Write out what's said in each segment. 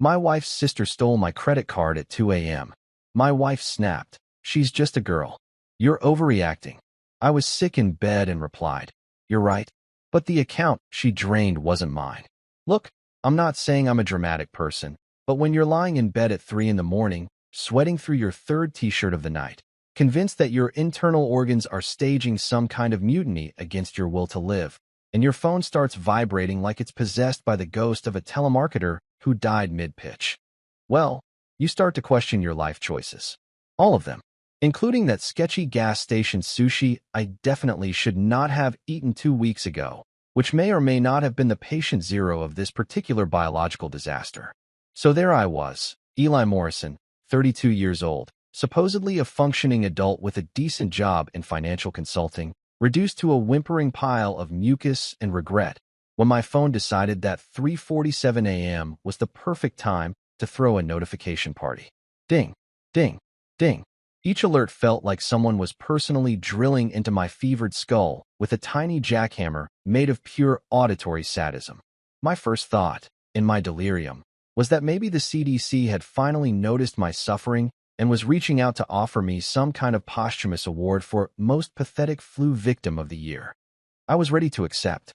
My wife's sister stole my credit card at 2 a.m. My wife snapped. She's just a girl. You're overreacting. I was sick in bed and replied, you're right. But the account she drained wasn't mine. Look, I'm not saying I'm a dramatic person, but when you're lying in bed at 3 in the morning, sweating through your third t-shirt of the night, convinced that your internal organs are staging some kind of mutiny against your will to live, and your phone starts vibrating like it's possessed by the ghost of a telemarketer who died mid-pitch, well, you start to question your life choices. All of them. Including that sketchy gas station sushi I definitely should not have eaten 2 weeks ago, which may or may not have been the patient zero of this particular biological disaster. So there I was, Eli Morrison, 32 years old, supposedly a functioning adult with a decent job in financial consulting, reduced to a whimpering pile of mucus and regret, when my phone decided that 3:47 a.m. was the perfect time to throw a notification party. Ding, ding, ding. Each alert felt like someone was personally drilling into my fevered skull with a tiny jackhammer made of pure auditory sadism. My first thought, in my delirium, was that maybe the CDC had finally noticed my suffering and was reaching out to offer me some kind of posthumous award for most pathetic flu victim of the year. I was ready to accept.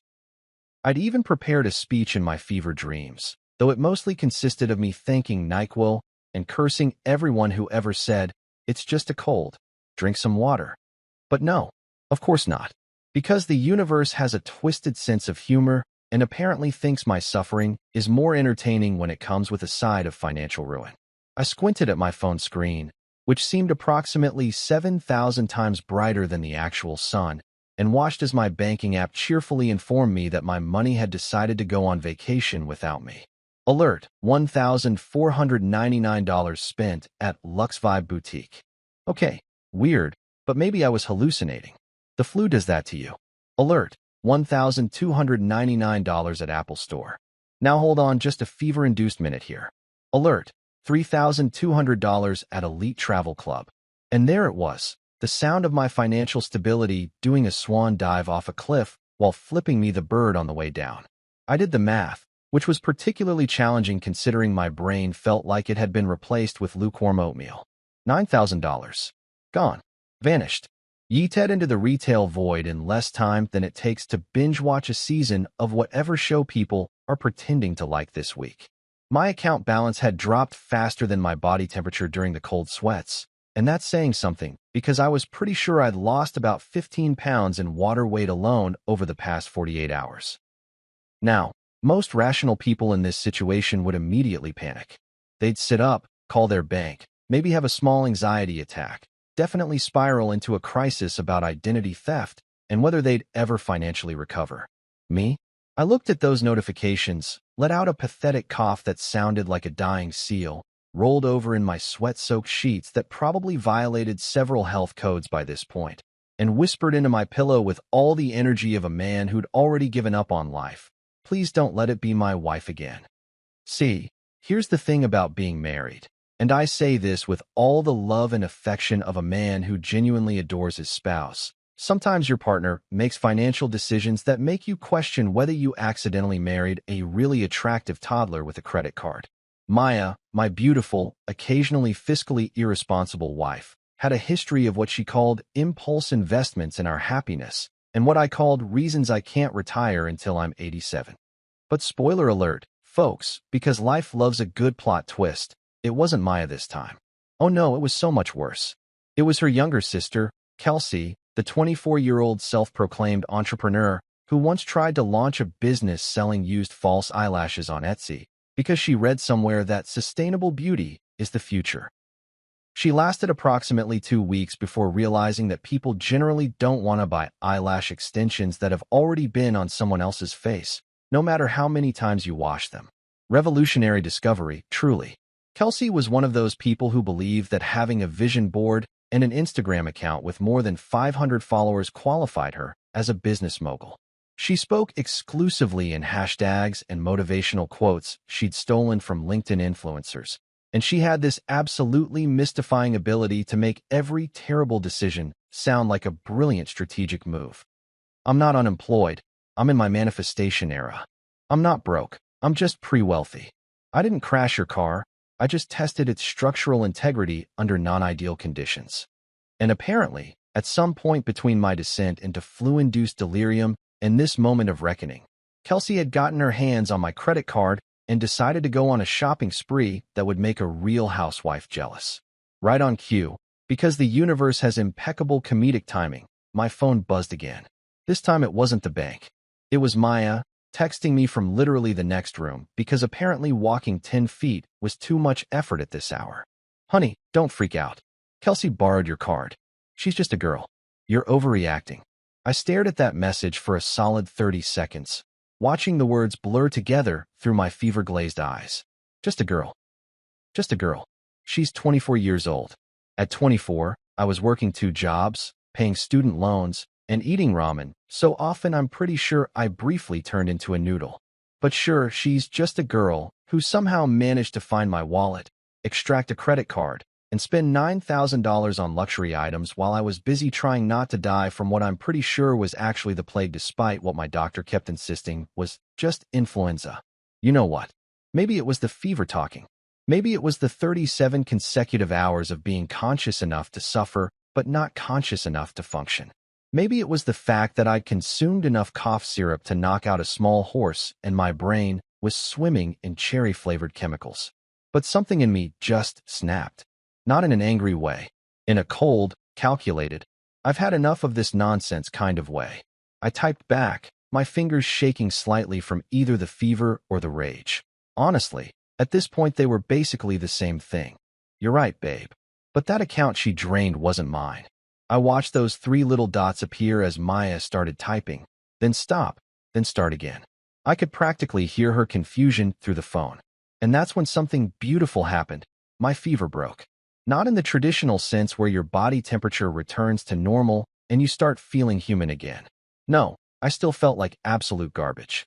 I'd even prepared a speech in my fever dreams, though it mostly consisted of me thanking NyQuil and cursing everyone who ever said, it's just a cold, drink some water. But no, of course not. Because the universe has a twisted sense of humor and apparently thinks my suffering is more entertaining when it comes with a side of financial ruin. I squinted at my phone screen, which seemed approximately 7,000 times brighter than the actual sun, and watched as my banking app cheerfully informed me that my money had decided to go on vacation without me. Alert, $1,499 spent at Luxe Vibe Boutique. Okay, weird, but maybe I was hallucinating. The flu does that to you. Alert, $1,299 at Apple Store. Now hold on just a fever-induced minute here. Alert, $3,200 at Elite Travel Club. And there it was, the sound of my financial stability doing a swan dive off a cliff while flipping me the bird on the way down. I did the math, which was particularly challenging considering my brain felt like it had been replaced with lukewarm oatmeal. $9,000. Gone. Vanished. Yeeted into the retail void in less time than it takes to binge-watch a season of whatever show people are pretending to like this week. My account balance had dropped faster than my body temperature during the cold sweats, and that's saying something because I was pretty sure I'd lost about 15 pounds in water weight alone over the past 48 hours. Now, most rational people in this situation would immediately panic. They'd sit up, call their bank, maybe have a small anxiety attack, definitely spiral into a crisis about identity theft and whether they'd ever financially recover. Me? I looked at those notifications, let out a pathetic cough that sounded like a dying seal, rolled over in my sweat-soaked sheets that probably violated several health codes by this point, and whispered into my pillow with all the energy of a man who'd already given up on life. Please don't let it be my wife again. See, here's the thing about being married, and I say this with all the love and affection of a man who genuinely adores his spouse. Sometimes your partner makes financial decisions that make you question whether you accidentally married a really attractive toddler with a credit card. Maya, my beautiful, occasionally fiscally irresponsible wife, had a history of what she called impulse investments in our happiness, and what I called reasons I can't retire until I'm 87. But spoiler alert, folks, because life loves a good plot twist, it wasn't Maya this time. Oh no, it was so much worse. It was her younger sister, Kelsey, the 24-year-old self-proclaimed entrepreneur who once tried to launch a business selling used false eyelashes on Etsy because she read somewhere that sustainable beauty is the future. She lasted approximately 2 weeks before realizing that people generally don't want to buy eyelash extensions that have already been on someone else's face, no matter how many times you wash them. Revolutionary discovery, truly. Kelsey was one of those people who believed that having a vision board and an Instagram account with more than 500 followers qualified her as a business mogul. She spoke exclusively in hashtags and motivational quotes she'd stolen from LinkedIn influencers, and she had this absolutely mystifying ability to make every terrible decision sound like a brilliant strategic move. I'm not unemployed. I'm in my manifestation era. I'm not broke. I'm just pre-wealthy. I didn't crash your car. I just tested its structural integrity under non-ideal conditions. And apparently, at some point between my descent into flu-induced delirium and this moment of reckoning, Kelsey had gotten her hands on my credit card and decided to go on a shopping spree that would make a real housewife jealous. Right on cue, because the universe has impeccable comedic timing, my phone buzzed again. This time it wasn't the bank. It was Maya, texting me from literally the next room because apparently walking 10 feet was too much effort at this hour. Honey, don't freak out. Kelsey borrowed your card. She's just a girl. You're overreacting. I stared at that message for a solid 30 seconds, watching the words blur together through my fever-glazed eyes. Just a girl. Just a girl. She's 24 years old. At 24, I was working 2 jobs, paying student loans, and eating ramen, so often I'm pretty sure I briefly turned into a noodle. But sure, she's just a girl who somehow managed to find my wallet, extract a credit card, and spend $9,000 on luxury items while I was busy trying not to die from what I'm pretty sure was actually the plague despite what my doctor kept insisting was just influenza. You know what? Maybe it was the fever talking. Maybe it was the 37 consecutive hours of being conscious enough to suffer but not conscious enough to function. Maybe it was the fact that I'd consumed enough cough syrup to knock out a small horse and my brain was swimming in cherry-flavored chemicals. But something in me just snapped. Not in an angry way. In a cold, calculated, I've had enough of this nonsense kind of way. I typed back, my fingers shaking slightly from either the fever or the rage. Honestly, at this point they were basically the same thing. You're right, babe. But that account she drained wasn't mine. I watched those 3 little dots appear as Maya started typing, then stop, then start again. I could practically hear her confusion through the phone. And that's when something beautiful happened. My fever broke. Not in the traditional sense where your body temperature returns to normal and you start feeling human again. No, I still felt like absolute garbage.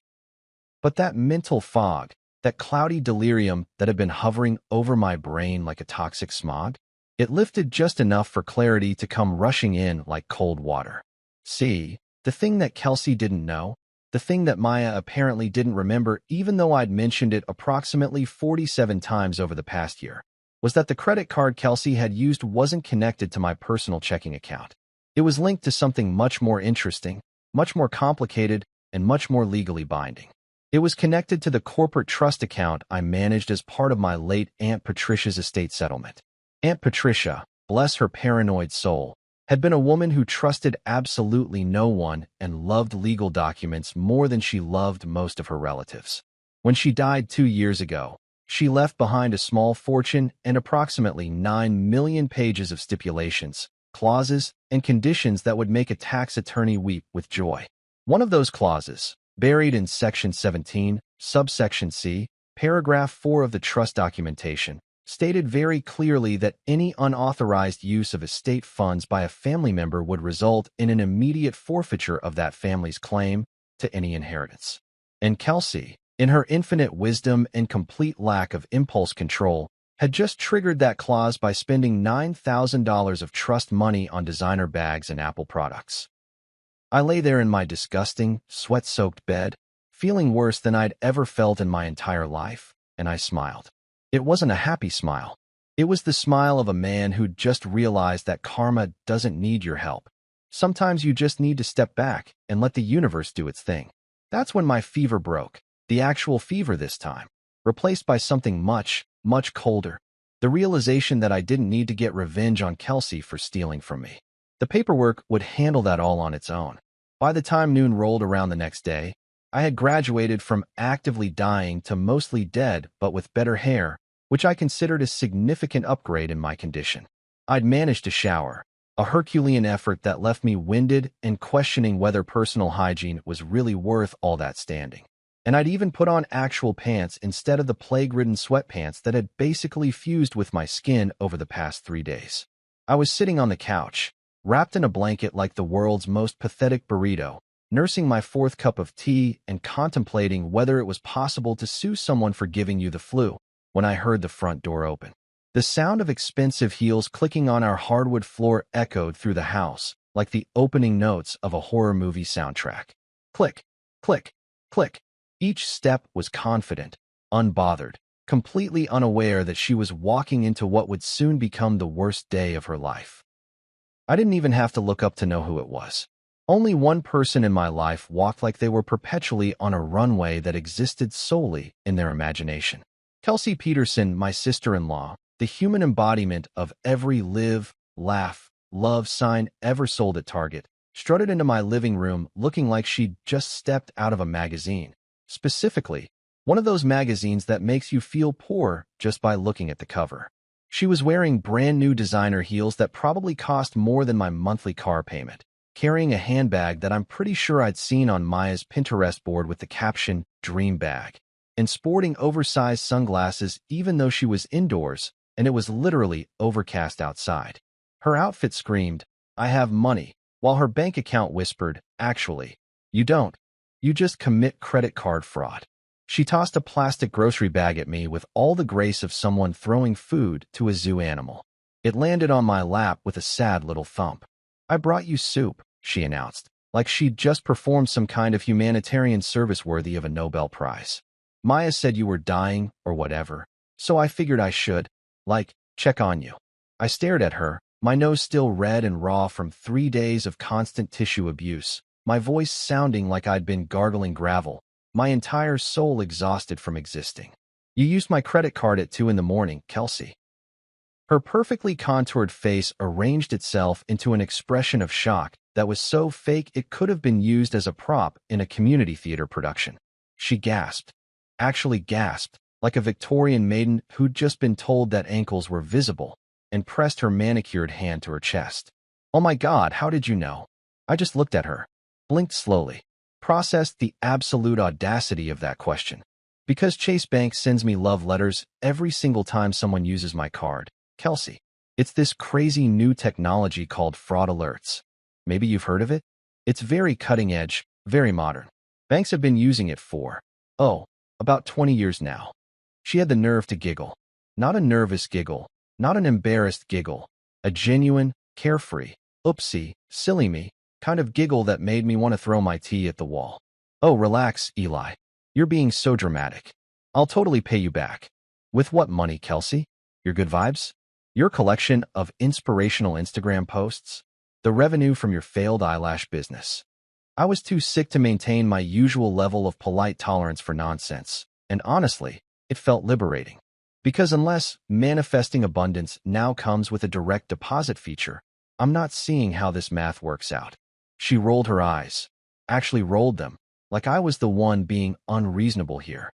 But that mental fog, that cloudy delirium that had been hovering over my brain like a toxic smog, it lifted just enough for clarity to come rushing in like cold water. See, the thing that Kelsey didn't know, the thing that Maya apparently didn't remember even though I'd mentioned it approximately 47 times over the past year, was that the credit card Kelsey had used wasn't connected to my personal checking account. It was linked to something much more interesting, much more complicated, and much more legally binding. It was connected to the corporate trust account I managed as part of my late Aunt Patricia's estate settlement. Aunt Patricia, bless her paranoid soul, had been a woman who trusted absolutely no one and loved legal documents more than she loved most of her relatives. When she died 2 years ago, she left behind a small fortune and approximately 9 million pages of stipulations, clauses, and conditions that would make a tax attorney weep with joy. One of those clauses, buried in Section 17, subsection C, paragraph 4 of the trust documentation, stated very clearly that any unauthorized use of estate funds by a family member would result in an immediate forfeiture of that family's claim to any inheritance. And Kelsey, in her infinite wisdom and complete lack of impulse control, had just triggered that clause by spending $9,000 of trust money on designer bags and Apple products. I lay there in my disgusting, sweat-soaked bed, feeling worse than I'd ever felt in my entire life, and I smiled. It wasn't a happy smile. It was the smile of a man who'd just realized that karma doesn't need your help. Sometimes you just need to step back and let the universe do its thing. That's when my fever broke, the actual fever this time, replaced by something much, much colder. The realization that I didn't need to get revenge on Kelsey for stealing from me. The paperwork would handle that all on its own. By the time noon rolled around the next day, I had graduated from actively dying to mostly dead but with better hair, which I considered a significant upgrade in my condition. I'd managed to shower, a Herculean effort that left me winded and questioning whether personal hygiene was really worth all that standing. And I'd even put on actual pants instead of the plague-ridden sweatpants that had basically fused with my skin over the past 3 days. I was sitting on the couch, wrapped in a blanket like the world's most pathetic burrito, nursing my 4th cup of tea and contemplating whether it was possible to sue someone for giving you the flu, when I heard the front door open. The sound of expensive heels clicking on our hardwood floor echoed through the house, like the opening notes of a horror movie soundtrack. Click, click, click. Each step was confident, unbothered, completely unaware that she was walking into what would soon become the worst day of her life. I didn't even have to look up to know who it was. Only one person in my life walked like they were perpetually on a runway that existed solely in their imagination. Kelsey Peterson, my sister-in-law, the human embodiment of every live, laugh, love sign ever sold at Target, strutted into my living room looking like she'd just stepped out of a magazine. Specifically, one of those magazines that makes you feel poor just by looking at the cover. She was wearing brand new designer heels that probably cost more than my monthly car payment, carrying a handbag that I'm pretty sure I'd seen on Maya's Pinterest board with the caption, "Dream Bag," and sporting oversized sunglasses even though she was indoors and it was literally overcast outside. Her outfit screamed, "I have money," while her bank account whispered, "Actually, you don't. You just commit credit card fraud." She tossed a plastic grocery bag at me with all the grace of someone throwing food to a zoo animal. It landed on my lap with a sad little thump. "I brought you soup," she announced, like she'd just performed some kind of humanitarian service worthy of a Nobel Prize. "Maya said you were dying or whatever, so I figured I should, check on you." I stared at her, my nose still red and raw from 3 days of constant tissue abuse, my voice sounding like I'd been gargling gravel, my entire soul exhausted from existing. "You used my credit card at 2 in the morning, Kelsey." Her perfectly contoured face arranged itself into an expression of shock that was so fake it could have been used as a prop in a community theater production. She gasped, actually gasped, like a Victorian maiden who'd just been told that ankles were visible, and pressed her manicured hand to her chest. "Oh my God, how did you know?" I just looked at her, blinked slowly, processed the absolute audacity of that question. "Because Chase Bank sends me love letters every single time someone uses my card, Kelsey. It's this crazy new technology called fraud alerts. Maybe you've heard of it? It's very cutting edge, very modern. Banks have been using it for, about 20 years now." She had the nerve to giggle. Not a nervous giggle, not an embarrassed giggle, a genuine, carefree, oopsie, silly me kind of giggle that made me want to throw my tea at the wall. "Oh, relax, Eli. You're being so dramatic. I'll totally pay you back." "With what money, Kelsey? Your good vibes? Your collection of inspirational Instagram posts? The revenue from your failed eyelash business?" I was too sick to maintain my usual level of polite tolerance for nonsense, and honestly, it felt liberating. Because unless manifesting abundance now comes with a direct deposit feature, I'm not seeing how this math works out. She rolled her eyes, actually rolled them, like I was the one being unreasonable here,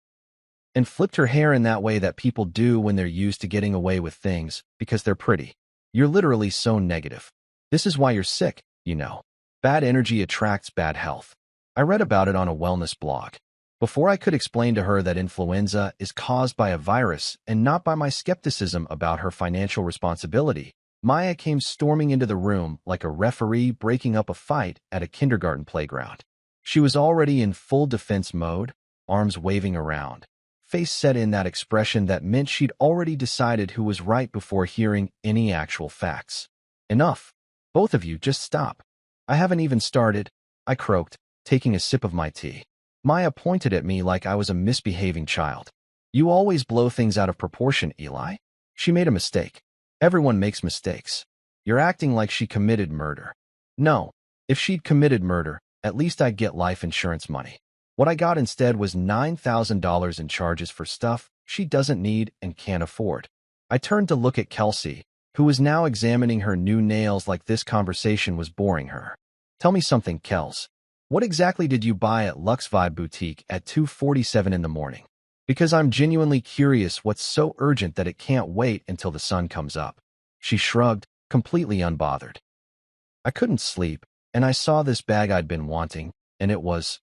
and flipped her hair in that way that people do when they're used to getting away with things because they're pretty. "You're literally so negative. This is why you're sick, you know. Bad energy attracts bad health." I read about it on a wellness blog. Before I could explain to her that influenza is caused by a virus and not by my skepticism about her financial responsibility, Maya came storming into the room like a referee breaking up a fight at a kindergarten playground. She was already in full defense mode, arms waving around, face set in that expression that meant she'd already decided who was right before hearing any actual facts. "Enough. Both of you, just stop. I haven't even started," I croaked, taking a sip of my tea. Maya pointed at me like I was a misbehaving child. "You always blow things out of proportion, Eli." She made a mistake. Everyone makes mistakes. You're acting like she committed murder. No, if she'd committed murder, at least I'd get life insurance money. What I got instead was $9,000 in charges for stuff she doesn't need and can't afford. I turned to look at Kelsey, who was now examining her new nails like this conversation was boring her. "Tell me something, Kels. What exactly did you buy at Lux Vibe Boutique at 2:47 in the morning? Because I'm genuinely curious what's so urgent that it can't wait until the sun comes up." She shrugged, completely unbothered. "I couldn't sleep, and I saw this bag I'd been wanting, and it was,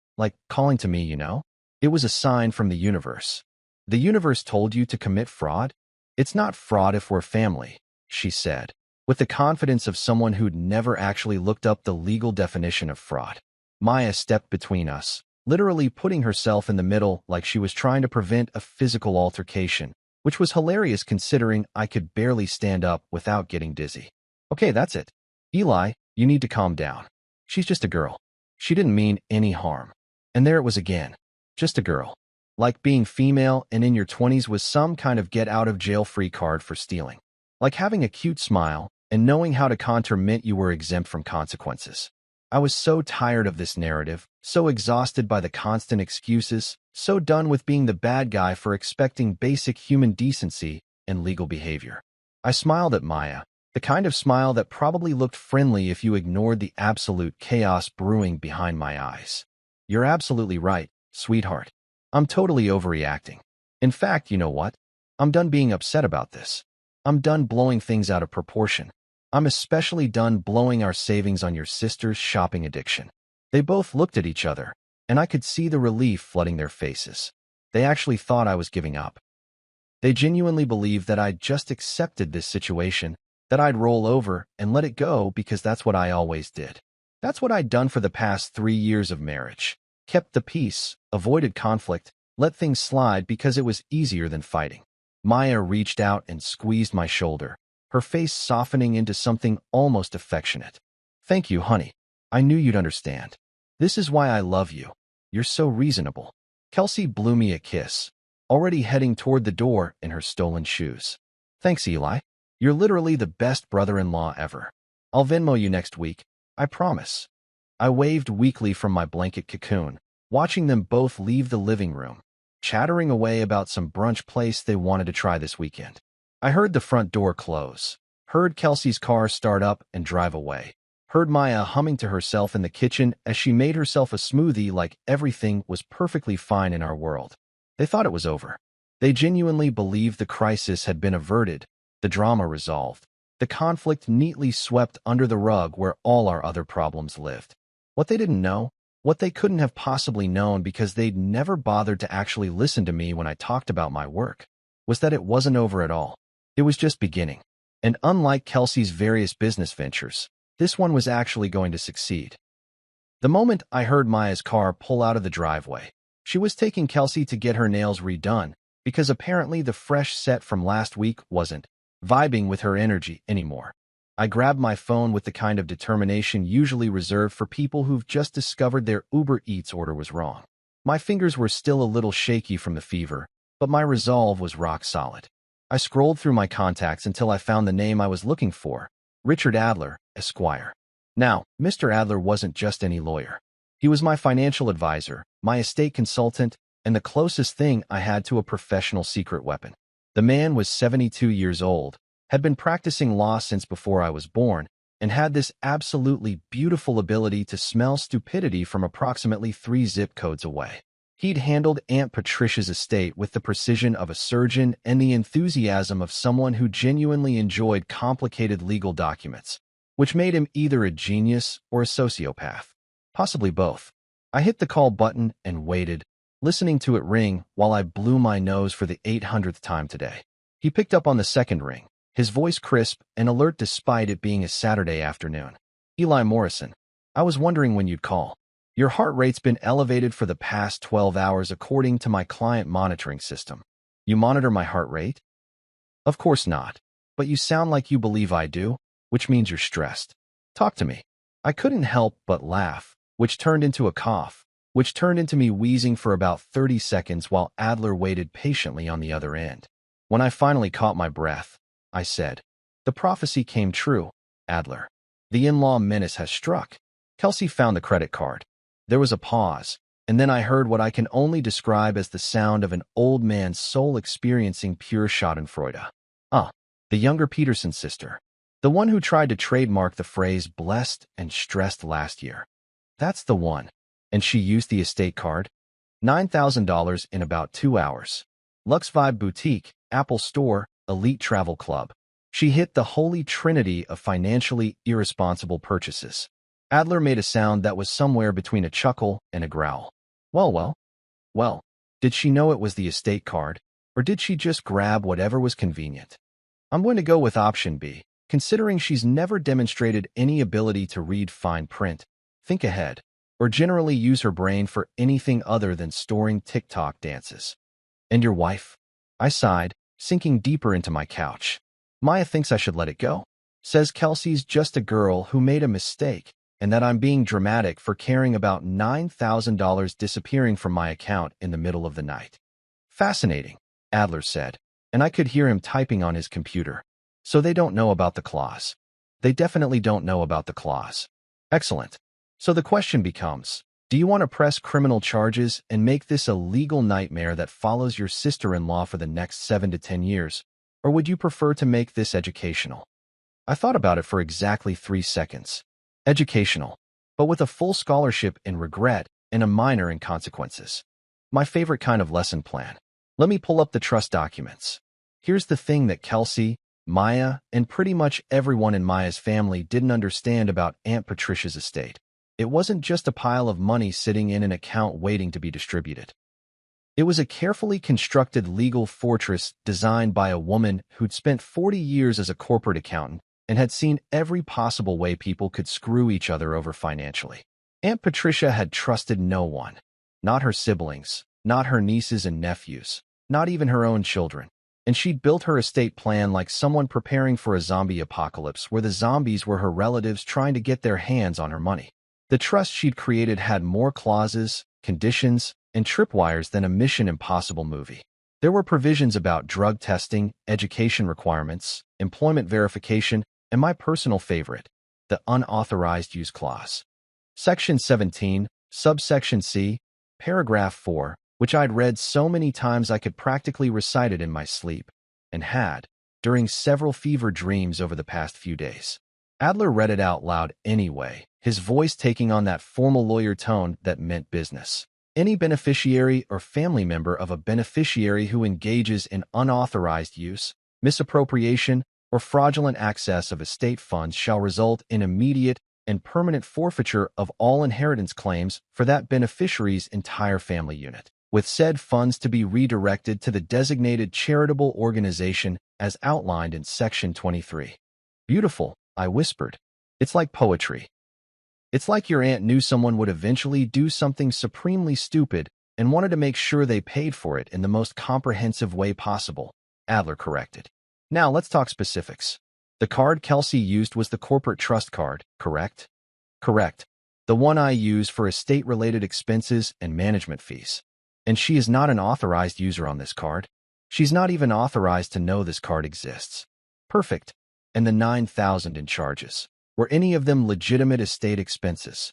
calling to me, you know? It was a sign from the universe." "The universe told you to commit fraud?" "It's not fraud if we're family," she said, with the confidence of someone who'd never actually looked up the legal definition of fraud. Maya stepped between us, literally putting herself in the middle like she was trying to prevent a physical altercation, which was hilarious considering I could barely stand up without getting dizzy. "Okay, that's it. Eli, you need to calm down. She's just a girl. She didn't mean any harm." And there it was again. Just a girl. Like being female and in your 20s was some kind of get-out-of-jail-free card for stealing. Like having a cute smile and knowing how to contour meant you were exempt from consequences. I was so tired of this narrative, so exhausted by the constant excuses, so done with being the bad guy for expecting basic human decency and legal behavior. I smiled at Maya, the kind of smile that probably looked friendly if you ignored the absolute chaos brewing behind my eyes. You're absolutely right, sweetheart. I'm totally overreacting. In fact, you know what? I'm done being upset about this. I'm done blowing things out of proportion. I'm especially done blowing our savings on your sister's shopping addiction. They both looked at each other, and I could see the relief flooding their faces. They actually thought I was giving up. They genuinely believed that I'd just accepted this situation, that I'd roll over and let it go because that's what I always did. That's what I'd done for the past 3 years of marriage. Kept the peace, avoided conflict, let things slide because it was easier than fighting. Maya reached out and squeezed my shoulder, her face softening into something almost affectionate. Thank you, honey. I knew you'd understand. This is why I love you. You're so reasonable. Kelsey blew me a kiss, already heading toward the door in her stolen shoes. Thanks, Eli. You're literally the best brother-in-law ever. I'll Venmo you next week, I promise. I waved weakly from my blanket cocoon, watching them both leave the living room, chattering away about some brunch place they wanted to try this weekend. I heard the front door close, heard Kelsey's car start up and drive away, heard Maya humming to herself in the kitchen as she made herself a smoothie like everything was perfectly fine in our world. They thought it was over. They genuinely believed the crisis had been averted, the drama resolved, the conflict neatly swept under the rug where all our other problems lived. What they didn't know, what they couldn't have possibly known because they'd never bothered to actually listen to me when I talked about my work, was that it wasn't over at all. It was just beginning. And unlike Kelsey's various business ventures, this one was actually going to succeed. The moment I heard Maya's car pull out of the driveway, she was taking Kelsey to get her nails redone because apparently the fresh set from last week wasn't vibing with her energy anymore. I grabbed my phone with the kind of determination usually reserved for people who've just discovered their Uber Eats order was wrong. My fingers were still a little shaky from the fever, but my resolve was rock solid. I scrolled through my contacts until I found the name I was looking for, Richard Adler, Esquire. Now, Mr. Adler wasn't just any lawyer. He was my financial advisor, my estate consultant, and the closest thing I had to a professional secret weapon. The man was 72 years old, had been practicing law since before I was born, and had this absolutely beautiful ability to smell stupidity from approximately 3 zip codes away. He'd handled Aunt Patricia's estate with the precision of a surgeon and the enthusiasm of someone who genuinely enjoyed complicated legal documents, which made him either a genius or a sociopath. Possibly both. I hit the call button and waited, listening to it ring while I blew my nose for the 800th time today. He picked up on the second ring, his voice crisp and alert despite it being a Saturday afternoon. Eli Morrison, I was wondering when you'd call. Your heart rate's been elevated for the past 12 hours according to my client monitoring system. You monitor my heart rate? Of course not. But you sound like you believe I do, which means you're stressed. Talk to me. I couldn't help but laugh, which turned into a cough, which turned into me wheezing for about 30 seconds while Adler waited patiently on the other end. When I finally caught my breath, I said, "The prophecy came true, Adler. The in-law menace has struck." Kelsey found the credit card. There was a pause, and then I heard what I can only describe as the sound of an old man's soul experiencing pure schadenfreude. The younger Peterson sister. The one who tried to trademark the phrase blessed and stressed last year. That's the one. And she used the estate card? $9,000 in about 2 hours. Lux Vibe Boutique, Apple Store, Elite Travel Club. She hit the holy trinity of financially irresponsible purchases. Adler made a sound that was somewhere between a chuckle and a growl. Well, did she know it was the estate card, or did she just grab whatever was convenient? I'm going to go with option B, considering she's never demonstrated any ability to read fine print, think ahead, or generally use her brain for anything other than storing TikTok dances. And your wife? I sighed, sinking deeper into my couch. Maya thinks I should let it go. Says Kelsey's just a girl who made a mistake, and that I'm being dramatic for caring about $9,000 disappearing from my account in the middle of the night. Fascinating, Adler said, and I could hear him typing on his computer. So they don't know about the clause. They definitely don't know about the clause. Excellent. So the question becomes, do you want to press criminal charges and make this a legal nightmare that follows your sister-in-law for the next 7 to 10 years? Or would you prefer to make this educational? I thought about it for exactly 3 seconds. Educational, but with a full scholarship in regret and a minor in consequences. My favorite kind of lesson plan. Let me pull up the trust documents. Here's the thing that Kelsey, Maya, and pretty much everyone in Maya's family didn't understand about Aunt Patricia's estate. It wasn't just a pile of money sitting in an account waiting to be distributed. It was a carefully constructed legal fortress designed by a woman who'd spent 40 years as a corporate accountant and had seen every possible way people could screw each other over financially. Aunt Patricia had trusted no one. Not her siblings, not her nieces and nephews, not even her own children. And she'd built her estate plan like someone preparing for a zombie apocalypse where the zombies were her relatives trying to get their hands on her money. The trust she'd created had more clauses, conditions, and tripwires than a Mission Impossible movie. There were provisions about drug testing, education requirements, employment verification, and my personal favorite, the unauthorized use clause. Section 17, subsection C, paragraph 4, which I'd read so many times I could practically recite it in my sleep, and had, during several fever dreams over the past few days. Adler read it out loud anyway, his voice taking on that formal lawyer tone that meant business. Any beneficiary or family member of a beneficiary who engages in unauthorized use, misappropriation, or fraudulent access of estate funds shall result in immediate and permanent forfeiture of all inheritance claims for that beneficiary's entire family unit, with said funds to be redirected to the designated charitable organization as outlined in Section 23. Beautiful, I whispered. It's like poetry. It's like your aunt knew someone would eventually do something supremely stupid and wanted to make sure they paid for it in the most comprehensive way possible, Adler corrected. Now let's talk specifics. The card Kelsey used was the corporate trust card, correct? Correct. The one I use for estate-related expenses and management fees. And she is not an authorized user on this card. She's not even authorized to know this card exists. Perfect. And the $9,000 in charges. Were any of them legitimate estate expenses?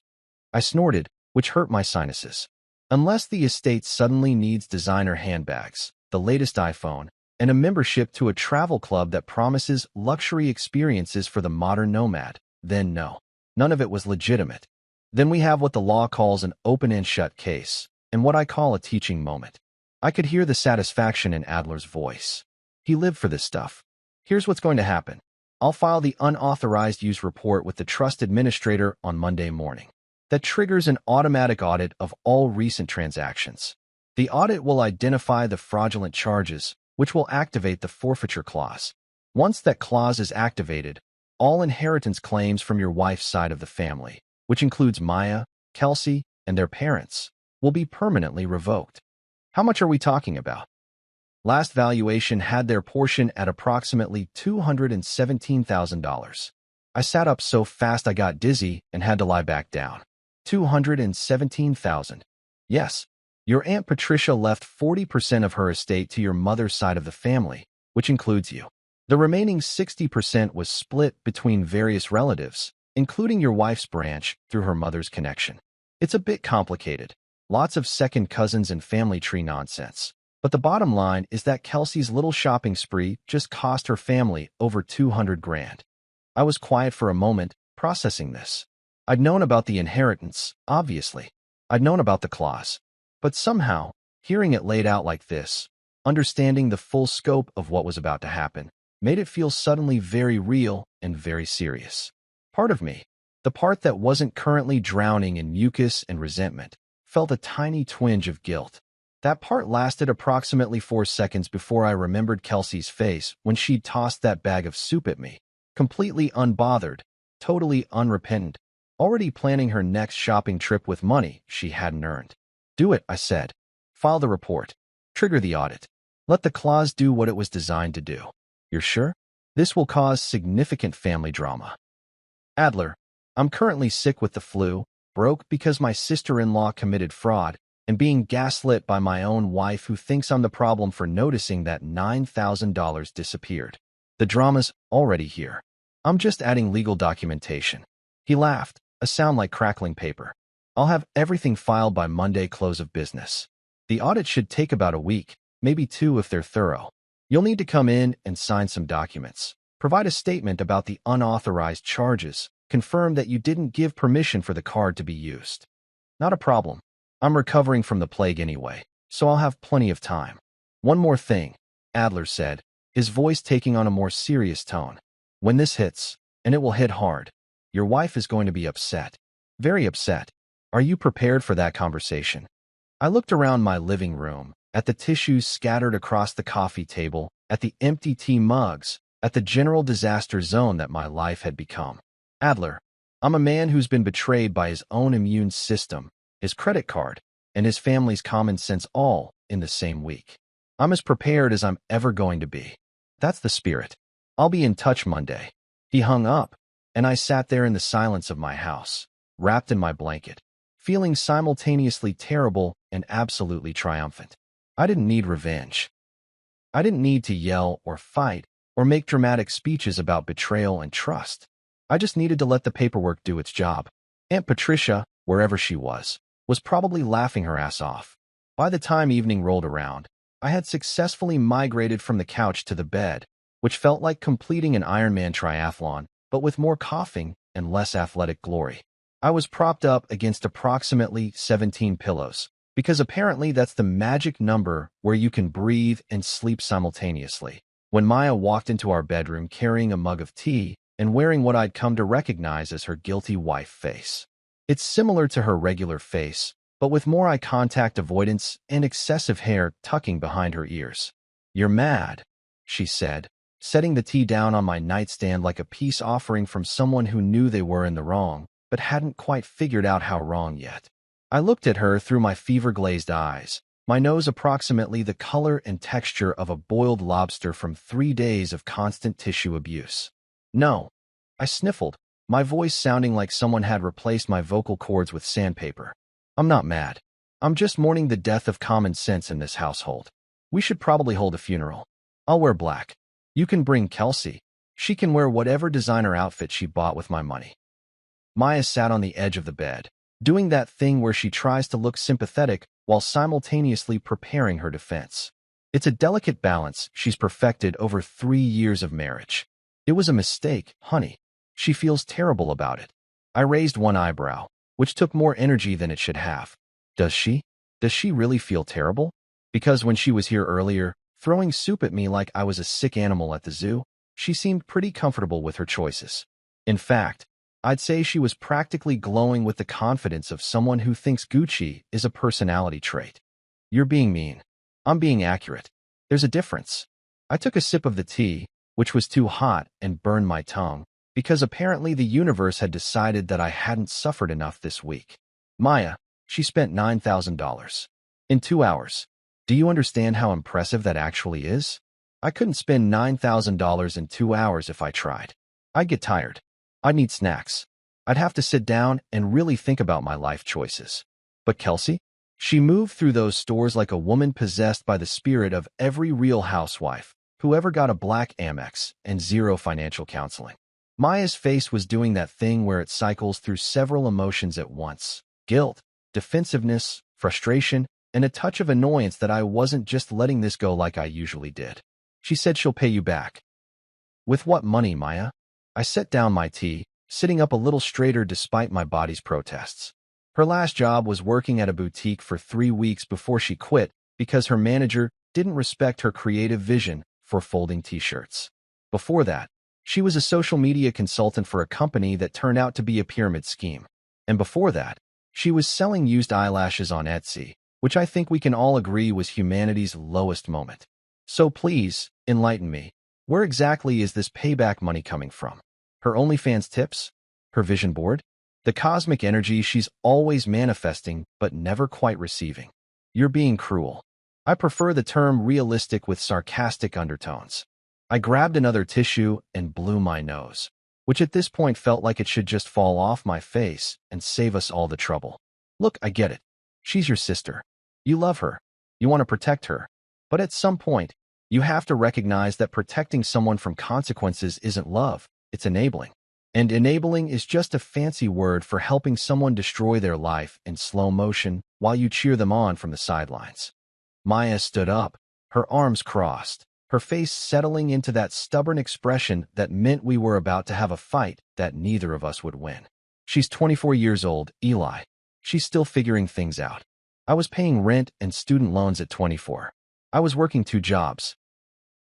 I snorted, which hurt my sinuses. Unless the estate suddenly needs designer handbags, the latest iPhone, and a membership to a travel club that promises luxury experiences for the modern nomad, then no. None of it was legitimate. Then we have what the law calls an open and shut case, and what I call a teaching moment. I could hear the satisfaction in Adler's voice. He lived for this stuff. Here's what's going to happen. I'll file the unauthorized use report with the trust administrator on Monday morning. That triggers an automatic audit of all recent transactions. The audit will identify the fraudulent charges, which will activate the forfeiture clause. Once that clause is activated, all inheritance claims from your wife's side of the family, which includes Maya, Kelsey, and their parents, will be permanently revoked. How much are we talking about? Last valuation had their portion at approximately $217,000. I sat up so fast I got dizzy and had to lie back down. $217,000. Yes, your Aunt Patricia left 40% of her estate to your mother's side of the family, which includes you. The remaining 60% was split between various relatives, including your wife's branch through her mother's connection. It's a bit complicated. Lots of second cousins and family tree nonsense. But the bottom line is that Kelsey's little shopping spree just cost her family over $200,000. I was quiet for a moment, processing this. I'd known about the inheritance, obviously. I'd known about the clause. But somehow, hearing it laid out like this, understanding the full scope of what was about to happen, made it feel suddenly very real and very serious. Part of me, the part that wasn't currently drowning in mucus and resentment, felt a tiny twinge of guilt. That part lasted approximately 4 seconds before I remembered Kelsey's face when she'd tossed that bag of soup at me, completely unbothered, totally unrepentant, already planning her next shopping trip with money she hadn't earned. Do it, I said. File the report. Trigger the audit. Let the clause do what it was designed to do. You're sure? This will cause significant family drama. Adler, I'm currently sick with the flu, broke because my sister-in-law committed fraud, and being gaslit by my own wife who thinks I'm the problem for noticing that $9,000 disappeared. The drama's already here. I'm just adding legal documentation. He laughed, a sound like crackling paper. I'll have everything filed by Monday close of business. The audit should take about a week, maybe 2 if they're thorough. You'll need to come in and sign some documents. Provide a statement about the unauthorized charges. Confirm that you didn't give permission for the card to be used. Not a problem. I'm recovering from the plague anyway, so I'll have plenty of time. One more thing, Adler said, his voice taking on a more serious tone. When this hits, and it will hit hard, your wife is going to be upset. Very upset. Are you prepared for that conversation? I looked around my living room, at the tissues scattered across the coffee table, at the empty tea mugs, at the general disaster zone that my life had become. Adler, I'm a man who's been betrayed by his own immune system, his credit card, and his family's common sense all in the same week. I'm as prepared as I'm ever going to be. That's the spirit. I'll be in touch Monday. He hung up, and I sat there in the silence of my house, wrapped in my blanket, feeling simultaneously terrible and absolutely triumphant. I didn't need revenge. I didn't need to yell or fight or make dramatic speeches about betrayal and trust. I just needed to let the paperwork do its job. Aunt Patricia, wherever she was probably laughing her ass off. By the time evening rolled around, I had successfully migrated from the couch to the bed, which felt like completing an Ironman triathlon, but with more coughing and less athletic glory. I was propped up against approximately 17 pillows, because apparently that's the magic number where you can breathe and sleep simultaneously. When Maya walked into our bedroom carrying a mug of tea and wearing what I'd come to recognize as her guilty wife face. It's similar to her regular face, but with more eye contact avoidance and excessive hair tucking behind her ears. "You're mad," she said, setting the tea down on my nightstand like a peace offering from someone who knew they were in the wrong, but hadn't quite figured out how wrong yet. I looked at her through my fever-glazed eyes, my nose approximately the color and texture of a boiled lobster from 3 days of constant tissue abuse. "No," I sniffled, my voice sounding like someone had replaced my vocal cords with sandpaper. "I'm not mad. I'm just mourning the death of common sense in this household. We should probably hold a funeral. I'll wear black. You can bring Kelsey. She can wear whatever designer outfit she bought with my money." Maya sat on the edge of the bed, doing that thing where she tries to look sympathetic while simultaneously preparing her defense. It's a delicate balance she's perfected over 3 years of marriage. "It was a mistake, honey. She feels terrible about it." I raised one eyebrow, which took more energy than it should have. Does she? Does she really feel terrible? Because when she was here earlier, throwing soup at me like I was a sick animal at the zoo, she seemed pretty comfortable with her choices. In fact, I'd say she was practically glowing with the confidence of someone who thinks Gucci is a personality trait. "You're being mean. I'm being accurate. There's a difference." I took a sip of the tea, which was too hot and burned my tongue, because apparently the universe had decided that I hadn't suffered enough this week. "Maya, she spent $9,000. In 2 hours. Do you understand how impressive that actually is? I couldn't spend $9,000 in 2 hours if I tried. I'd get tired. I'd need snacks. I'd have to sit down and really think about my life choices. But Kelsey? She moved through those stores like a woman possessed by the spirit of every real housewife, who ever got a black Amex and zero financial counseling. Maya's face was doing that thing where it cycles through several emotions at once. Guilt, defensiveness, frustration, and a touch of annoyance that I wasn't just letting this go like I usually did. She said she'll pay you back. With what money, Maya? I set down my tea, sitting up a little straighter despite my body's protests. Her last job was working at a boutique for 3 weeks before she quit because her manager didn't respect her creative vision for folding t-shirts. Before that, she was a social media consultant for a company that turned out to be a pyramid scheme. And before that, she was selling used eyelashes on Etsy, which I think we can all agree was humanity's lowest moment. So please, enlighten me. Where exactly is this payback money coming from? Her OnlyFans tips? Her vision board? The cosmic energy she's always manifesting but never quite receiving. You're being cruel. I prefer the term realistic with sarcastic undertones. I grabbed another tissue and blew my nose, which at this point felt like it should just fall off my face and save us all the trouble. "Look, I get it. She's your sister. You love her. You want to protect her. But at some point, you have to recognize that protecting someone from consequences isn't love, it's enabling. And enabling is just a fancy word for helping someone destroy their life in slow motion while you cheer them on from the sidelines. Maya stood up, her arms crossed, her face settling into that stubborn expression that meant we were about to have a fight that neither of us would win. She's 24 years old, Eli. She's still figuring things out. I was paying rent and student loans at 24. I was working 2 jobs.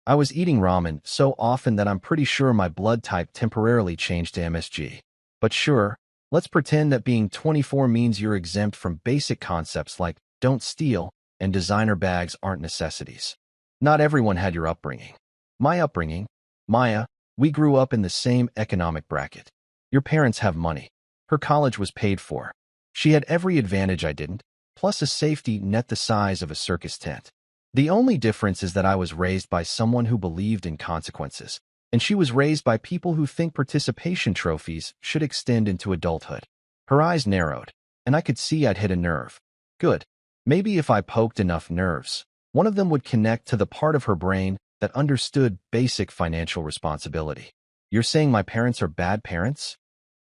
I was eating ramen so often that I'm pretty sure my blood type temporarily changed to MSG. But sure, let's pretend that being 24 means you're exempt from basic concepts like don't steal and designer bags aren't necessities. Not everyone had your upbringing. My upbringing, Maya, we grew up in the same economic bracket. Your parents have money. Her college was paid for. She had every advantage I didn't, plus a safety net the size of a circus tent. The only difference is that I was raised by someone who believed in consequences, and she was raised by people who think participation trophies should extend into adulthood. Her eyes narrowed, and I could see I'd hit a nerve. Good. Maybe if I poked enough nerves, one of them would connect to the part of her brain that understood basic financial responsibility. You're saying my parents are bad parents?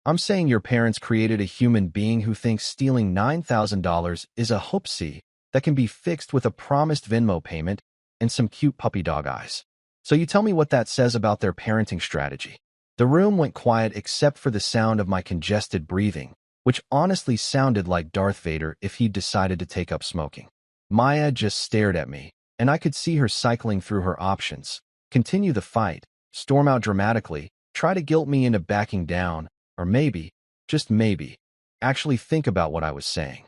I'm saying your parents created a human being who thinks stealing $9,000 is a whoopsie that can be fixed with a promised Venmo payment and some cute puppy dog eyes. So you tell me what that says about their parenting strategy. The room went quiet except for the sound of my congested breathing, which honestly sounded like Darth Vader if he'd decided to take up smoking. Maya just stared at me, and I could see her cycling through her options. Continue the fight, storm out dramatically, try to guilt me into backing down, or maybe, just maybe, actually think about what I was saying.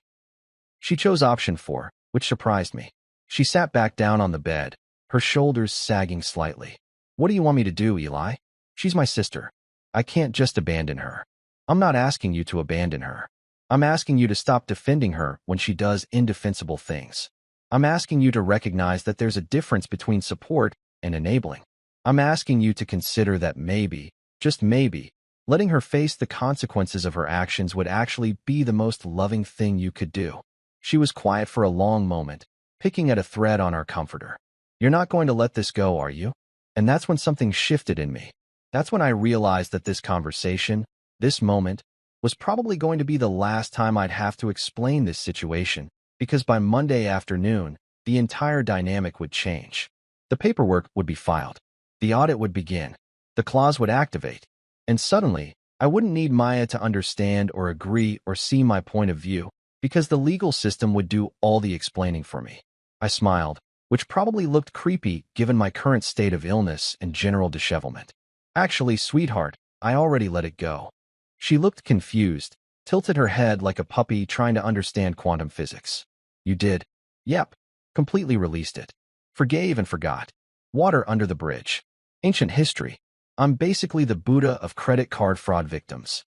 She chose option 4, which surprised me. She sat back down on the bed, her shoulders sagging slightly. What do you want me to do, Eli? She's my sister. I can't just abandon her. I'm not asking you to abandon her. I'm asking you to stop defending her when she does indefensible things. I'm asking you to recognize that there's a difference between support and enabling. I'm asking you to consider that maybe, just maybe, letting her face the consequences of her actions would actually be the most loving thing you could do. She was quiet for a long moment, picking at a thread on our comforter. You're not going to let this go, are you? And that's when something shifted in me. That's when I realized that this conversation, this moment, was probably going to be the last time I'd have to explain this situation, because by Monday afternoon, the entire dynamic would change. The paperwork would be filed. The audit would begin. The clause would activate. And suddenly, I wouldn't need Maya to understand or agree or see my point of view, because the legal system would do all the explaining for me. I smiled, which probably looked creepy given my current state of illness and general dishevelment. Actually, sweetheart, I already let it go. She looked confused, tilted her head like a puppy trying to understand quantum physics. You did? Yep. Completely released it. Forgave and forgot. Water under the bridge. Ancient history. I'm basically the Buddha of credit card fraud victims.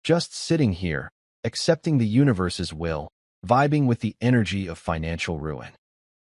Just sitting here, accepting the universe's will, vibing with the energy of financial ruin.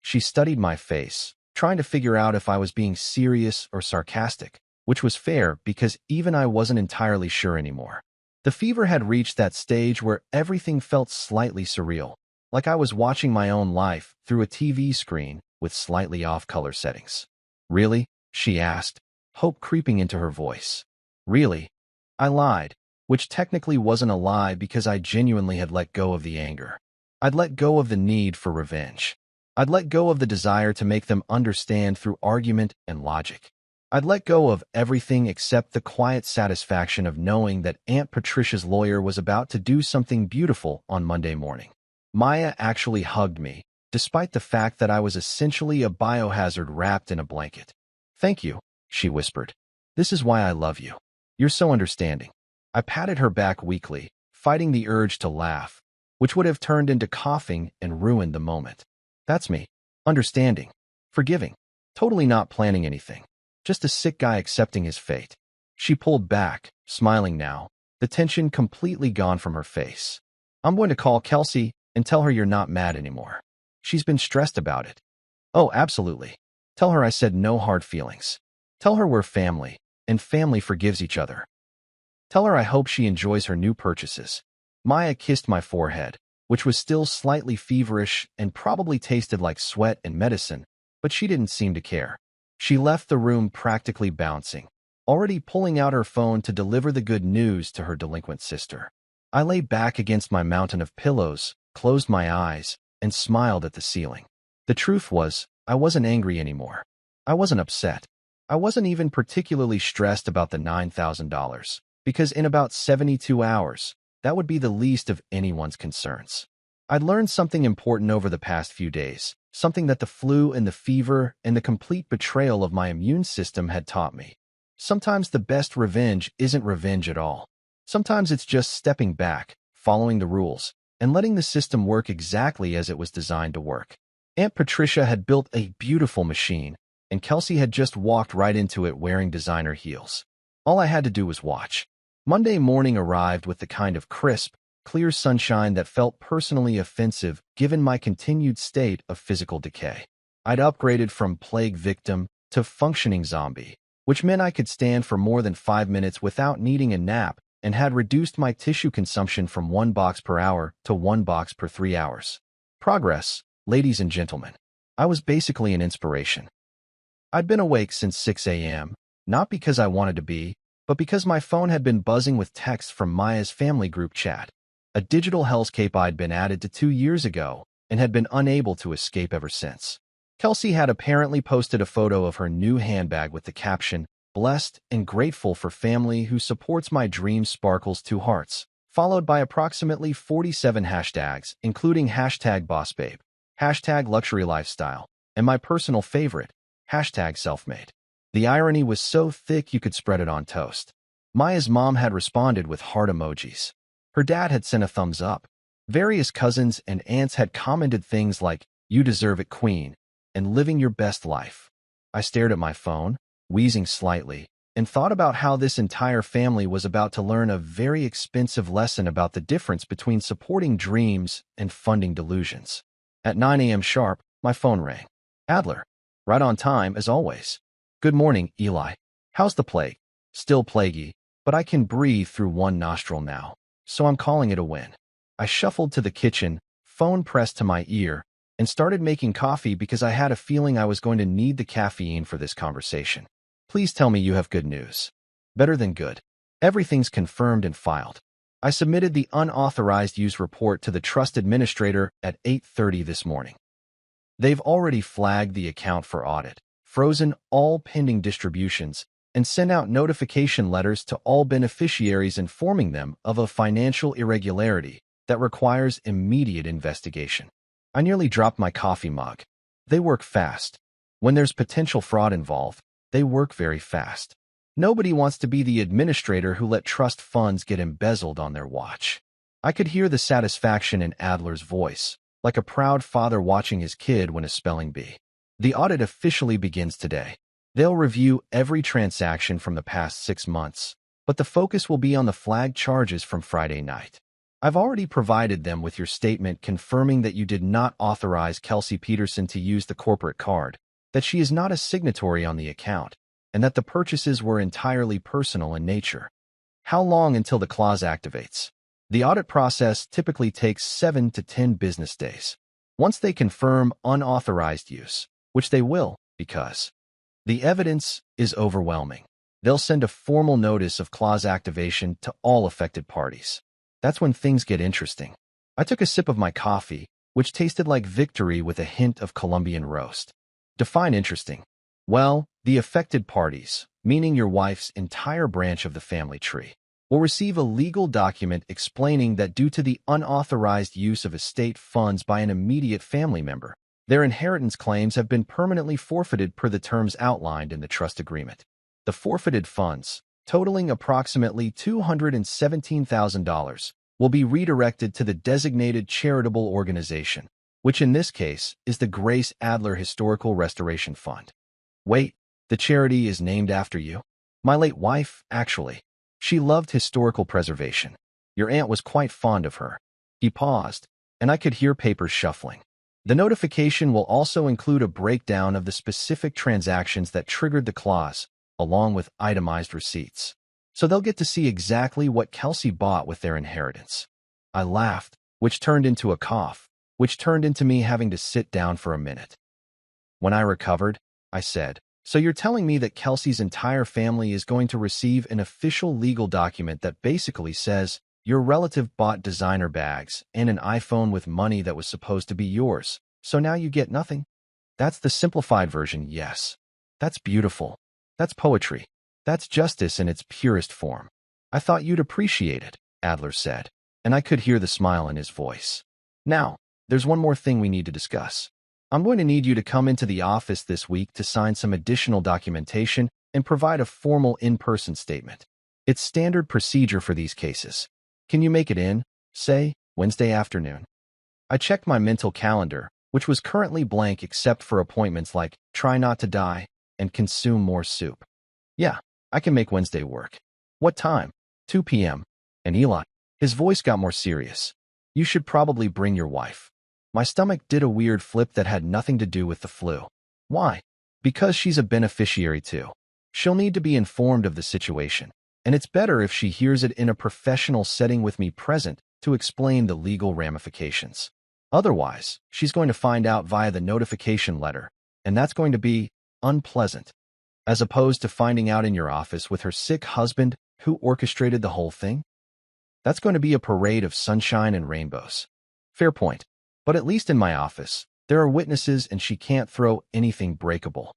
She studied my face, trying to figure out if I was being serious or sarcastic, which was fair because even I wasn't entirely sure anymore. The fever had reached that stage where everything felt slightly surreal, like I was watching my own life through a TV screen with slightly off-color settings. Really? She asked, hope creeping into her voice. Really? I lied, which technically wasn't a lie because I genuinely had let go of the anger. I'd let go of the need for revenge. I'd let go of the desire to make them understand through argument and logic. I'd let go of everything except the quiet satisfaction of knowing that Aunt Patricia's lawyer was about to do something beautiful on Monday morning. Maya actually hugged me, despite the fact that I was essentially a biohazard wrapped in a blanket. Thank you, she whispered. This is why I love you. You're so understanding. I patted her back weakly, fighting the urge to laugh, which would have turned into coughing and ruined the moment. That's me. Understanding. Forgiving. Totally not planning anything. Just a sick guy accepting his fate. She pulled back, smiling now, the tension completely gone from her face. I'm going to call Kelsey and tell her you're not mad anymore. She's been stressed about it. Oh, absolutely. Tell her I said no hard feelings. Tell her we're family, and family forgives each other. Tell her I hope she enjoys her new purchases. Maya kissed my forehead, which was still slightly feverish and probably tasted like sweat and medicine, but she didn't seem to care. She left the room practically bouncing, already pulling out her phone to deliver the good news to her delinquent sister. I lay back against my mountain of pillows, closed my eyes, and smiled at the ceiling. The truth was, I wasn't angry anymore. I wasn't upset. I wasn't even particularly stressed about the $9,000, because in about 72 hours, that would be the least of anyone's concerns. I'd learned something important over the past few days, something that the flu and the fever and the complete betrayal of my immune system had taught me. Sometimes the best revenge isn't revenge at all. Sometimes it's just stepping back, following the rules, and letting the system work exactly as it was designed to work. Aunt Patricia had built a beautiful machine, and Kelsey had just walked right into it wearing designer heels. All I had to do was watch. Monday morning arrived with the kind of crisp, clear sunshine that felt personally offensive given my continued state of physical decay. I'd upgraded from plague victim to functioning zombie, which meant I could stand for more than 5 minutes without needing a nap, and had reduced my tissue consumption from 1 box per hour to 1 box per 3 hours. Progress, ladies and gentlemen. I was basically an inspiration. I'd been awake since 6 a.m., not because I wanted to be, but because my phone had been buzzing with texts from Maya's family group chat, a digital hellscape I'd been added to 2 years ago and had been unable to escape ever since. Kelsey had apparently posted a photo of her new handbag with the caption, "Blessed and grateful for family who supports my dreams sparkles 2 hearts," followed by approximately 47 hashtags, including hashtag bossbabe, hashtag luxury lifestyle, and my personal favorite, hashtag selfmade. The irony was so thick you could spread it on toast. Maya's mom had responded with heart emojis. Her dad had sent a thumbs up. Various cousins and aunts had commented things like, "You deserve it, queen," and "living your best life." I stared at my phone, wheezing slightly, and thought about how this entire family was about to learn a very expensive lesson about the difference between supporting dreams and funding delusions. At 9 a.m. sharp, my phone rang. Adler. Right on time, as always. "Good morning, Eli. How's the plague?" "Still plaguey, but I can breathe through one nostril now, so I'm calling it a win." I shuffled to the kitchen, phone pressed to my ear, and started making coffee because I had a feeling I was going to need the caffeine for this conversation. "Please tell me you have good news." "Better than good. Everything's confirmed and filed. I submitted the unauthorized use report to the trust administrator at 8:30 this morning. They've already flagged the account for audit, frozen all pending distributions, and sent out notification letters to all beneficiaries informing them of a financial irregularity that requires immediate investigation." I nearly dropped my coffee mug. They work fast. When there's potential fraud involved, they work very fast. Nobody wants to be the administrator who let trust funds get embezzled on their watch. I could hear the satisfaction in Adler's voice, like a proud father watching his kid win a spelling bee. The audit officially begins today. They'll review every transaction from the past 6 months, but the focus will be on the flagged charges from Friday night. I've already provided them with your statement confirming that you did not authorize Kelsey Peterson to use the corporate card, that she is not a signatory on the account, and that the purchases were entirely personal in nature. How long until the clause activates? The audit process typically takes 7 to 10 business days. Once they confirm unauthorized use, which they will, because the evidence is overwhelming, they'll send a formal notice of clause activation to all affected parties. That's when things get interesting. I took a sip of my coffee, which tasted like victory with a hint of Colombian roast. Define interesting. Well, the affected parties, meaning your wife's entire branch of the family tree, will receive a legal document explaining that due to the unauthorized use of estate funds by an immediate family member, their inheritance claims have been permanently forfeited per the terms outlined in the trust agreement. The forfeited funds, totaling approximately $217,000, will be redirected to the designated charitable organization, which in this case is the Grace Adler Historical Restoration Fund. Wait, the charity is named after you? My late wife, actually. She loved historical preservation. Your aunt was quite fond of her. He paused, and I could hear papers shuffling. The notification will also include a breakdown of the specific transactions that triggered the clause, along with itemized receipts. So they'll get to see exactly what Kelsey bought with their inheritance. I laughed, which turned into a cough, which turned into me having to sit down for a minute. When I recovered, I said, "So you're telling me that Kelsey's entire family is going to receive an official legal document that basically says your relative bought designer bags and an iPhone with money that was supposed to be yours, so now you get nothing?" That's the simplified version, yes. That's beautiful. That's poetry. That's justice in its purest form. I thought you'd appreciate it, Adler said, and I could hear the smile in his voice. Now, there's one more thing we need to discuss. I'm going to need you to come into the office this week to sign some additional documentation and provide a formal in-person statement. It's standard procedure for these cases. Can you make it in, say, Wednesday afternoon? I checked my mental calendar, which was currently blank except for appointments like try not to die and consume more soup. Yeah, I can make Wednesday work. What time? 2 p.m. And Eli, his voice got more serious. You should probably bring your wife. My stomach did a weird flip that had nothing to do with the flu. Why? Because she's a beneficiary too. She'll need to be informed of the situation, and it's better if she hears it in a professional setting with me present to explain the legal ramifications. Otherwise, she's going to find out via the notification letter, and that's going to be unpleasant, as opposed to finding out in your office with her sick husband who orchestrated the whole thing. That's going to be a parade of sunshine and rainbows. Fair point. But at least in my office, there are witnesses and she can't throw anything breakable.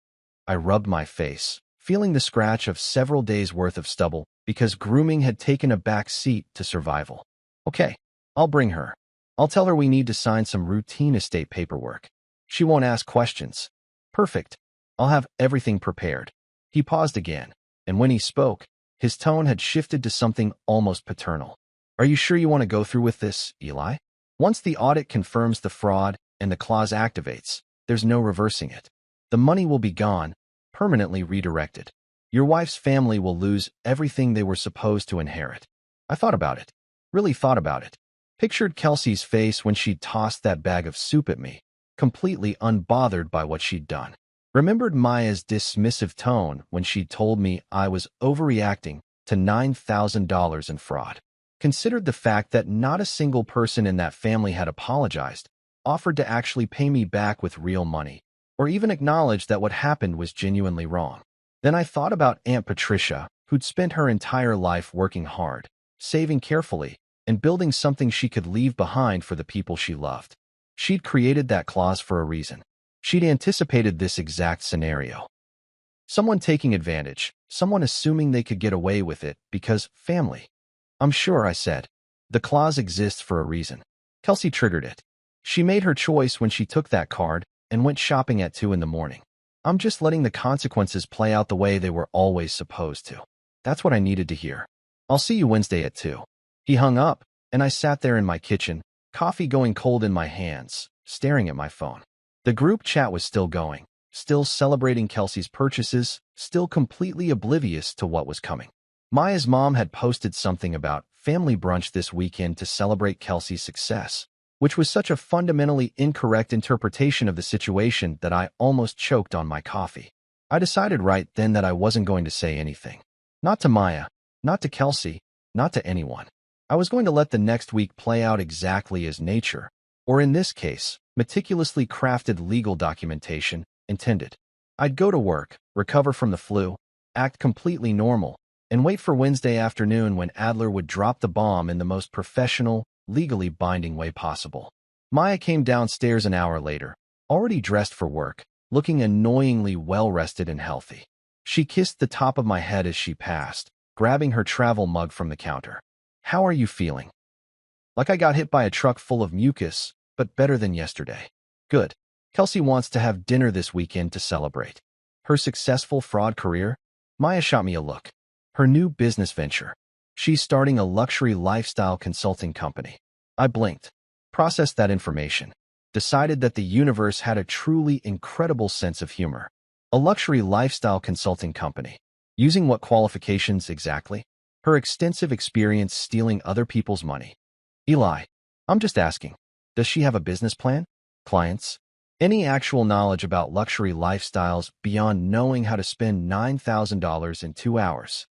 I rubbed my face, feeling the scratch of several days' worth of stubble because grooming had taken a back seat to survival. Okay, I'll bring her. I'll tell her we need to sign some routine estate paperwork. She won't ask questions. Perfect. I'll have everything prepared. He paused again, and when he spoke, his tone had shifted to something almost paternal. Are you sure you want to go through with this, Eli? Once the audit confirms the fraud and the clause activates, there's no reversing it. The money will be gone, permanently redirected. Your wife's family will lose everything they were supposed to inherit. I thought about it. Really thought about it. Pictured Kelsey's face when she tossed that bag of soup at me, completely unbothered by what she'd done. Remembered Maya's dismissive tone when she told me I was overreacting to $9,000 in fraud. Considered the fact that not a single person in that family had apologized, offered to actually pay me back with real money, or even acknowledged that what happened was genuinely wrong. Then I thought about Aunt Patricia, who'd spent her entire life working hard, saving carefully, and building something she could leave behind for the people she loved. She'd created that clause for a reason. She'd anticipated this exact scenario. Someone taking advantage, someone assuming they could get away with it because family. I'm sure, I said. The clause exists for a reason. Kelsey triggered it. She made her choice when she took that card and went shopping at 2 in the morning. I'm just letting the consequences play out the way they were always supposed to. That's what I needed to hear. I'll see you Wednesday at 2. He hung up, and I sat there in my kitchen, coffee going cold in my hands, staring at my phone. The group chat was still going, still celebrating Kelsey's purchases, still completely oblivious to what was coming. Maya's mom had posted something about family brunch this weekend to celebrate Kelsey's success, which was such a fundamentally incorrect interpretation of the situation that I almost choked on my coffee. I decided right then that I wasn't going to say anything. Not to Maya, not to Kelsey, not to anyone. I was going to let the next week play out exactly as nature, or in this case, meticulously crafted legal documentation, intended. I'd go to work, recover from the flu, act completely normal, and wait for Wednesday afternoon when Adler would drop the bomb in the most professional, legally binding way possible. Maya came downstairs an hour later, already dressed for work, looking annoyingly well-rested and healthy. She kissed the top of my head as she passed, grabbing her travel mug from the counter. How are you feeling? Like I got hit by a truck full of mucus, but better than yesterday. Good. Kelsey wants to have dinner this weekend to celebrate. Her successful fraud career? Maya shot me a look. Her new business venture. She's starting a luxury lifestyle consulting company. I blinked, processed that information, decided that the universe had a truly incredible sense of humor. A luxury lifestyle consulting company. Using what qualifications exactly? Her extensive experience stealing other people's money. Eli, I'm just asking, does she have a business plan? Clients? Any actual knowledge about luxury lifestyles beyond knowing how to spend $9,000 in 2 hours?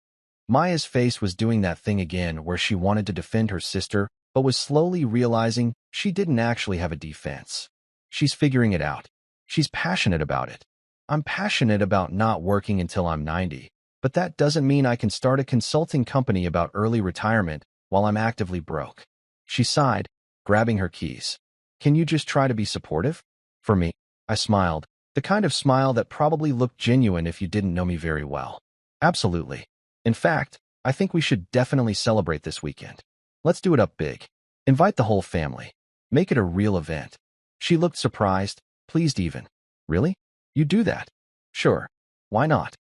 Maya's face was doing that thing again where she wanted to defend her sister, but was slowly realizing She didn't actually have a defense. She's figuring it out. She's passionate about it. I'm passionate about not working until I'm 90, but that doesn't mean I can start a consulting company about early retirement while I'm actively broke. She sighed, grabbing her keys. Can you just try to be supportive? For me, I smiled, the kind of smile that probably looked genuine if you didn't know me very well. Absolutely. In fact, I think we should definitely celebrate this weekend. Let's do it up big. Invite the whole family. Make it a real event. She looked surprised, pleased even. Really? You do that? Sure. Why not?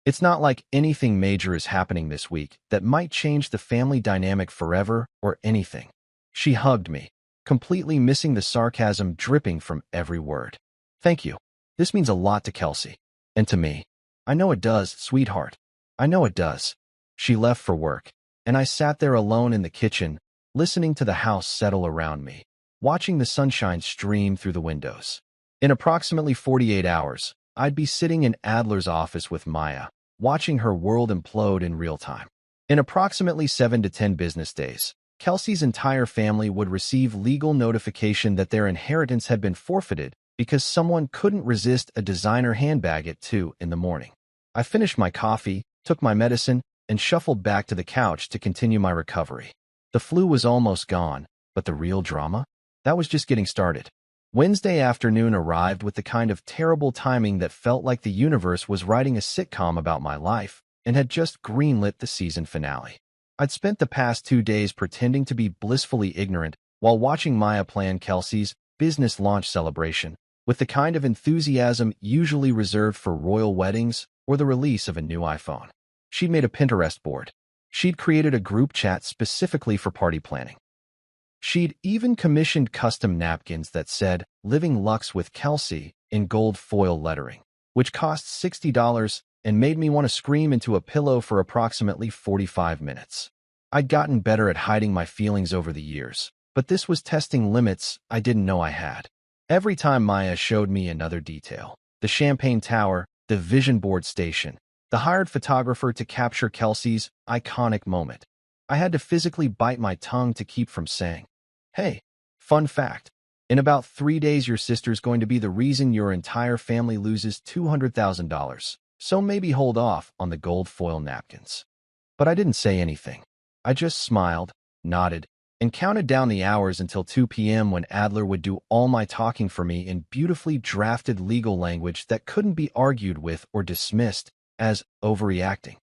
It's not like anything major is happening this week that might change the family dynamic forever or anything. She hugged me, completely missing the sarcasm dripping from every word. Thank you. This means a lot to Kelsey. And to me. I know it does, sweetheart. I know it does. She left for work, and I sat there alone in the kitchen, listening to the house settle around me, watching the sunshine stream through the windows. In approximately 48 hours, I'd be sitting in Adler's office with Maya, watching her world implode in real time. In approximately 7 to 10 business days, Kelsey's entire family would receive legal notification that their inheritance had been forfeited because someone couldn't resist a designer handbag at 2 in the morning. I finished my coffee, took my medicine, and shuffled back to the couch to continue my recovery. The flu was almost gone, but the real drama? That was just getting started. Wednesday afternoon arrived with the kind of terrible timing that felt like the universe was writing a sitcom about my life and had just greenlit the season finale. I'd spent the past 2 days pretending to be blissfully ignorant while watching Maya plan Kelsey's business launch celebration with the kind of enthusiasm usually reserved for royal weddings or the release of a new iPhone. She'd made a Pinterest board. She'd created a group chat specifically for party planning. She'd even commissioned custom napkins that said, "Living Lux with Kelsey," in gold foil lettering, which cost $60 and made me want to scream into a pillow for approximately 45 minutes. I'd gotten better at hiding my feelings over the years, but this was testing limits I didn't know I had. Every time Maya showed me another detail, the champagne tower, the vision board station, the hired photographer to capture Kelsey's iconic moment, I had to physically bite my tongue to keep from saying, "Hey, fun fact. In about 3 days, your sister's going to be the reason your entire family loses $200,000. So maybe hold off on the gold foil napkins." But I didn't say anything. I just smiled, nodded, and counted down the hours until 2 p.m. when Adler would do all my talking for me in beautifully drafted legal language that couldn't be argued with or dismissed as overreacting.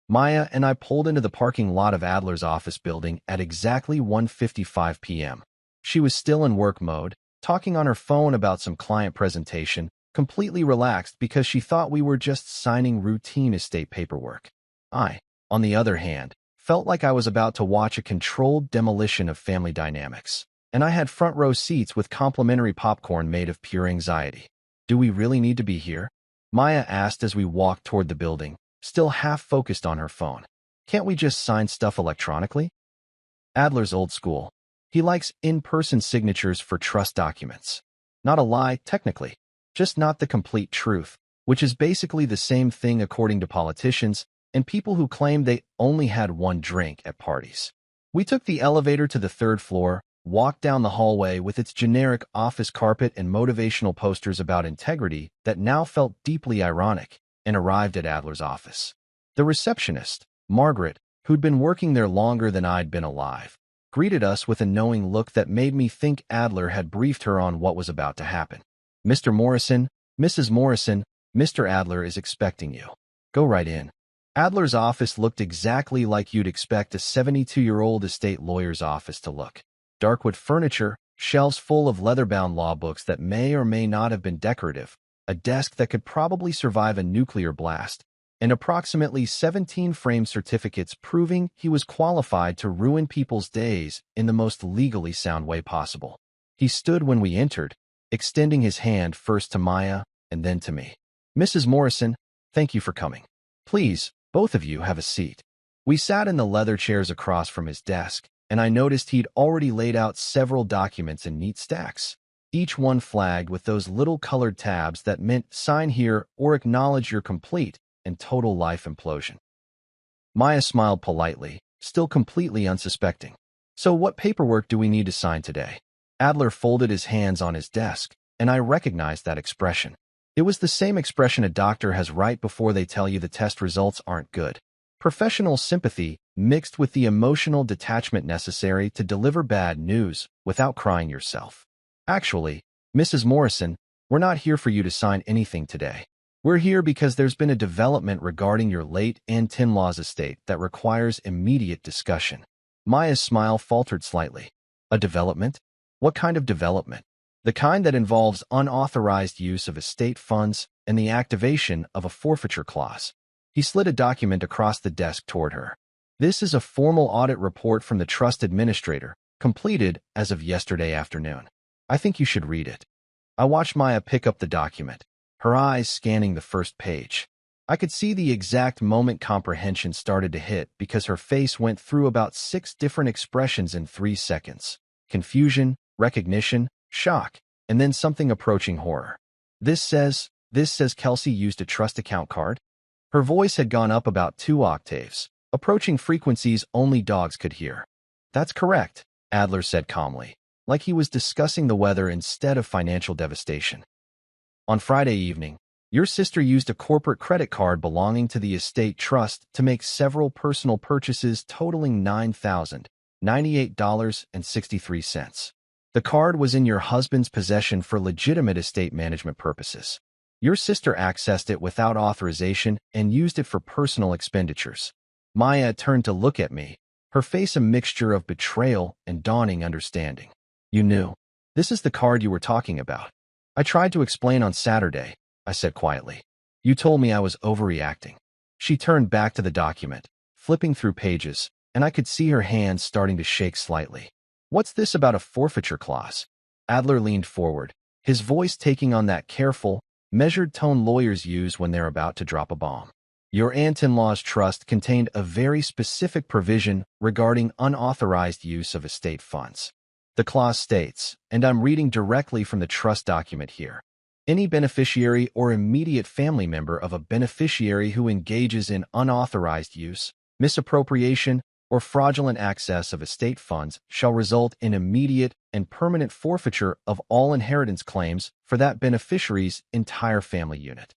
Maya and I pulled into the parking lot of Adler's office building at exactly 1:55 p.m. She was still in work mode, talking on her phone about some client presentation, completely relaxed because she thought we were just signing routine estate paperwork. I, on the other hand, felt like I was about to watch a controlled demolition of family dynamics, and I had front row seats with complimentary popcorn made of pure anxiety. "Do we really need to be here?" Maya asked as we walked toward the building, still half focused on her phone. "Can't we just sign stuff electronically?" Adler's old school. He likes in-person signatures for trust documents. Not a lie, technically, just not the complete truth, which is basically the same thing according to politicians and people who claim they only had one drink at parties. We took the elevator to the 3rd floor, walked down the hallway with its generic office carpet and motivational posters about integrity that now felt deeply ironic, and arrived at Adler's office. The receptionist, Margaret, who'd been working there longer than I'd been alive, greeted us with a knowing look that made me think Adler had briefed her on what was about to happen. "Mr. Morrison, Mrs. Morrison, Mr. Adler is expecting you. Go right in." Adler's office looked exactly like you'd expect a 72-year-old estate lawyer's office to look. Darkwood furniture, shelves full of leather-bound law books that may or may not have been decorative, a desk that could probably survive a nuclear blast, and approximately 17 framed certificates proving he was qualified to ruin people's days in the most legally sound way possible. He stood when we entered, extending his hand first to Maya and then to me. "Mrs. Morrison, thank you for coming. Please, both of you have a seat." We sat in the leather chairs across from his desk, and I noticed he'd already laid out several documents in neat stacks, each one flagged with those little colored tabs that meant "sign here" or "acknowledge your complete and total life implosion." Maya smiled politely, still completely unsuspecting. "So what paperwork do we need to sign today?" Adler folded his hands on his desk, and I recognized that expression. It was the same expression a doctor has right before they tell you the test results aren't good. Professional sympathy mixed with the emotional detachment necessary to deliver bad news without crying yourself. Actually, Mrs. Morrison, we're not here for you to sign anything today. We're here because there's been a development regarding your late Aunt Tinlaw's estate that requires immediate discussion. Maya's smile faltered slightly. A development? What kind of development? The kind that involves unauthorized use of estate funds and the activation of a forfeiture clause. He slid a document across the desk toward her. This is a formal audit report from the trust administrator, completed as of yesterday afternoon. I think you should read it. I watched Maya pick up the document, her eyes scanning the first page. I could see the exact moment comprehension started to hit because her face went through about 6 different expressions in 3 seconds. Confusion, recognition, shock, and then something approaching horror. This says Kelsey used a trust account card? Her voice had gone up about 2 octaves, approaching frequencies only dogs could hear. That's correct, Adler said calmly, like he was discussing the weather instead of financial devastation. On Friday evening, your sister used a corporate credit card belonging to the estate trust to make several personal purchases totaling $9,098.63. The card was in your husband's possession for legitimate estate management purposes. Your sister accessed it without authorization and used it for personal expenditures. Maya turned to look at me, her face a mixture of betrayal and dawning understanding. You knew. This is the card you were talking about. I tried to explain on Saturday, I said quietly. You told me I was overreacting. She turned back to the document, flipping through pages, and I could see her hands starting to shake slightly. What's this about a forfeiture clause? Adler leaned forward, his voice taking on that careful, measured tone lawyers use when they're about to drop a bomb. Your aunt-in-law's trust contained a very specific provision regarding unauthorized use of estate funds. The clause states, and I'm reading directly from the trust document here, any beneficiary or immediate family member of a beneficiary who engages in unauthorized use, misappropriation, or fraudulent access of estate funds shall result in immediate and permanent forfeiture of all inheritance claims for that beneficiary's entire family unit.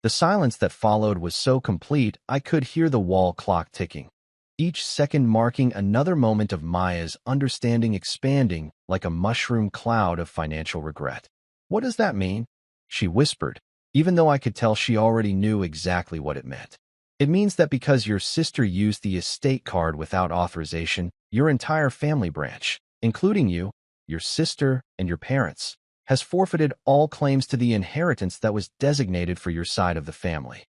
The silence that followed was so complete I could hear the wall clock ticking, each second marking another moment of Maya's understanding expanding like a mushroom cloud of financial regret. What does that mean? She whispered, even though I could tell she already knew exactly what it meant. It means that because your sister used the estate card without authorization, your entire family branch, including you, your sister, and your parents, has forfeited all claims to the inheritance that was designated for your side of the family.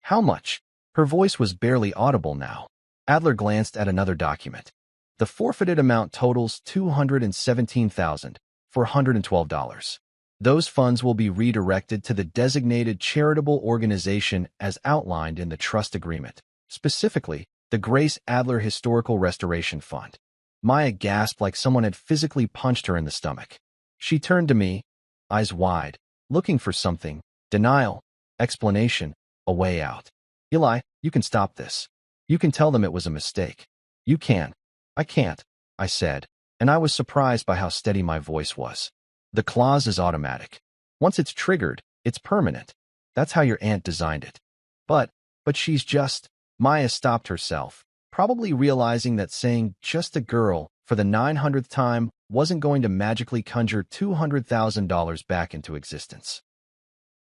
How much? Her voice was barely audible now. Adler glanced at another document. The forfeited amount totals $217,412. Those funds will be redirected to the designated charitable organization as outlined in the trust agreement, specifically the Grace Adler Historical Restoration Fund. Maya gasped like someone had physically punched her in the stomach. She turned to me, eyes wide, looking for something, denial, explanation, a way out. Eli, you can stop this. You can tell them it was a mistake. You can. I can't, I said, and I was surprised by how steady my voice was. The clause is automatic. Once it's triggered, it's permanent. That's how your aunt designed it. But she's just... Maya stopped herself, probably realizing that saying just a girl for the 900th time wasn't going to magically conjure $200,000 back into existence.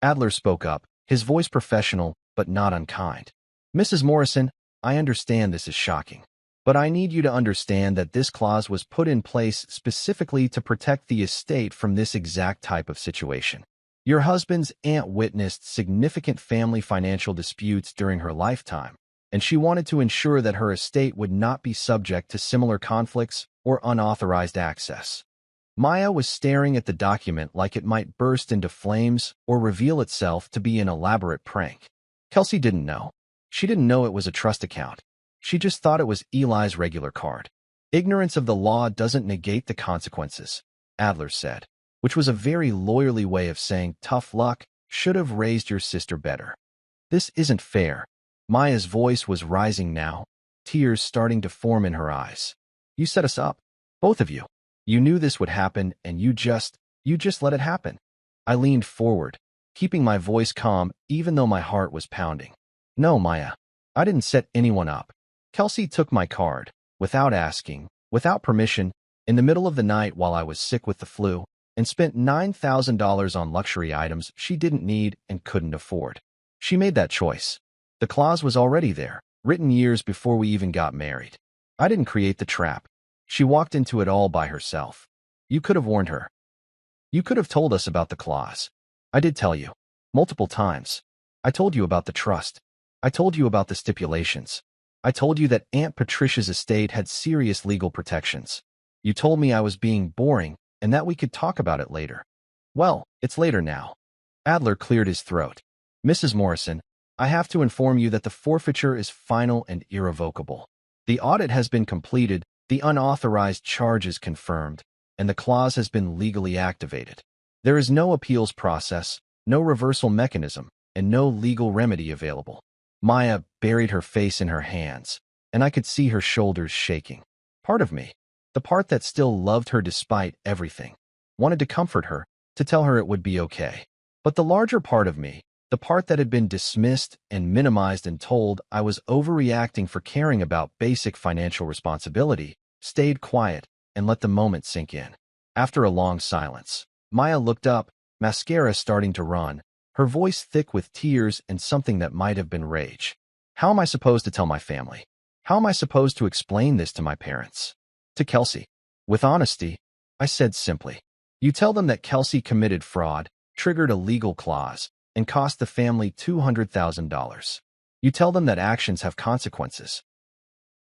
Adler spoke up, his voice professional but not unkind. Mrs. Morrison, I understand this is shocking, but I need you to understand that this clause was put in place specifically to protect the estate from this exact type of situation. Your husband's aunt witnessed significant family financial disputes during her lifetime, and she wanted to ensure that her estate would not be subject to similar conflicts or unauthorized access. Maya was staring at the document like it might burst into flames or reveal itself to be an elaborate prank. Kelsey didn't know. She didn't know it was a trust account. She just thought it was Eli's regular card. Ignorance of the law doesn't negate the consequences, Adler said, which was a very lawyerly way of saying tough luck, should have raised your sister better. This isn't fair. Maya's voice was rising now, tears starting to form in her eyes. You set us up, both of you. You knew this would happen, and you just let it happen. I leaned forward, keeping my voice calm even though my heart was pounding. No, Maya. I didn't set anyone up. Kelsey took my card, without asking, without permission, in the middle of the night while I was sick with the flu, and spent $9,000 on luxury items she didn't need and couldn't afford. She made that choice. The clause was already there, written years before we even got married. I didn't create the trap. She walked into it all by herself. You could have warned her. You could have told us about the clause. I did tell you. Multiple times. I told you about the trust. I told you about the stipulations. I told you that Aunt Patricia's estate had serious legal protections. You told me I was being boring and that we could talk about it later. Well, it's later now. Adler cleared his throat. Mrs. Morrison, I have to inform you that the forfeiture is final and irrevocable. The audit has been completed, the unauthorized charge is confirmed, and the clause has been legally activated. There is no appeals process, no reversal mechanism, and no legal remedy available. Maya buried her face in her hands, and I could see her shoulders shaking. Part of me, the part that still loved her despite everything, wanted to comfort her, to tell her it would be okay. But the larger part of me, the part that had been dismissed and minimized and told I was overreacting for caring about basic financial responsibility, stayed quiet and let the moment sink in. After a long silence, Maya looked up, mascara starting to run, her voice thick with tears and something that might have been rage. How am I supposed to tell my family? How am I supposed to explain this to my parents? To Kelsey? With honesty, I said simply. You tell them that Kelsey committed fraud, triggered a legal clause, and cost the family $200,000. You tell them that actions have consequences.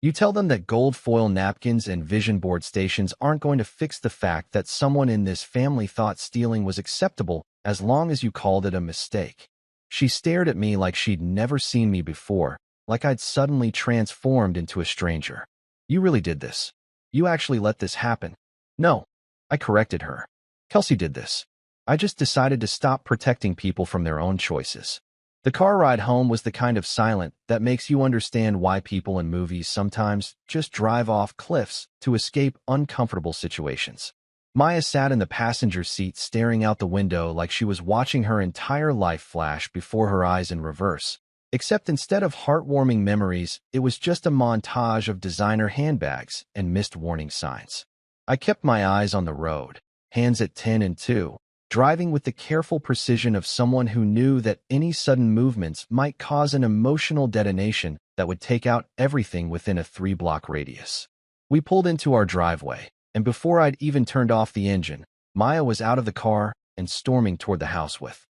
You tell them that gold foil napkins and vision board stations aren't going to fix the fact that someone in this family thought stealing was acceptable as long as you called it a mistake. She stared at me like she'd never seen me before, like I'd suddenly transformed into a stranger. You really did this. You actually let this happen. No, I corrected her. Kelsey did this. I just decided to stop protecting people from their own choices. The car ride home was the kind of silent that makes you understand why people in movies sometimes just drive off cliffs to escape uncomfortable situations. Maya sat in the passenger seat staring out the window like she was watching her entire life flash before her eyes in reverse. Except instead of heartwarming memories, it was just a montage of designer handbags and missed warning signs. I kept my eyes on the road, hands at 10 and 2, driving with the careful precision of someone who knew that any sudden movements might cause an emotional detonation that would take out everything within a 3-block radius. We pulled into our driveway, and before I'd even turned off the engine, Maya was out of the car and storming toward the house with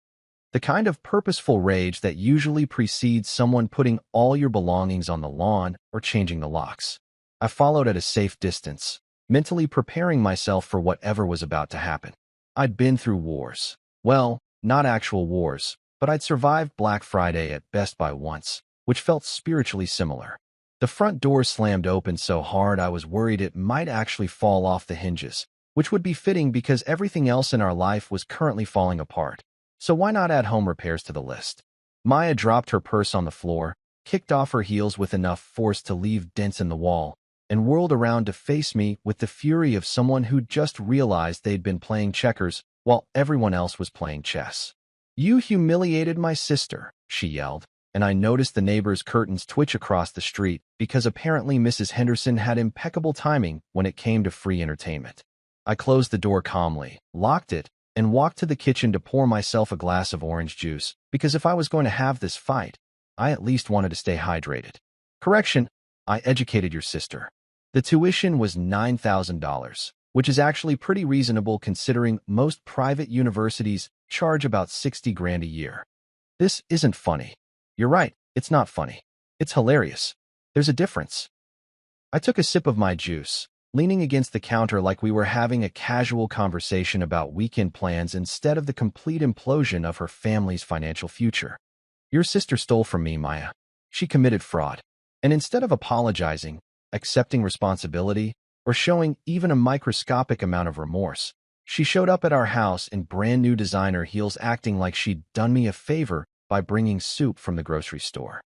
the kind of purposeful rage that usually precedes someone putting all your belongings on the lawn or changing the locks. I followed at a safe distance, mentally preparing myself for whatever was about to happen. I'd been through wars. Well, not actual wars, but I'd survived Black Friday at Best Buy once, which felt spiritually similar. The front door slammed open so hard I was worried it might actually fall off the hinges, which would be fitting because everything else in our life was currently falling apart. So why not add home repairs to the list? Maya dropped her purse on the floor, kicked off her heels with enough force to leave dents in the wall, and whirled around to face me with the fury of someone who'd just realized they'd been playing checkers while everyone else was playing chess. You humiliated my sister, she yelled, and I noticed the neighbor's curtains twitch across the street because apparently Mrs. Henderson had impeccable timing when it came to free entertainment. I closed the door calmly, locked it, and walked to the kitchen to pour myself a glass of orange juice because if I was going to have this fight, I at least wanted to stay hydrated. Correction, I educated your sister. The tuition was $9,000, which is actually pretty reasonable considering most private universities charge about 60 grand a year. This isn't funny. You're right, it's not funny. It's hilarious. There's a difference. I took a sip of my juice, leaning against the counter like we were having a casual conversation about weekend plans instead of the complete implosion of her family's financial future. Your sister stole from me, Maya. She committed fraud. And instead of apologizing, accepting responsibility, or showing even a microscopic amount of remorse, she showed up at our house in brand new designer heels acting like she'd done me a favor by bringing soup from the grocery store.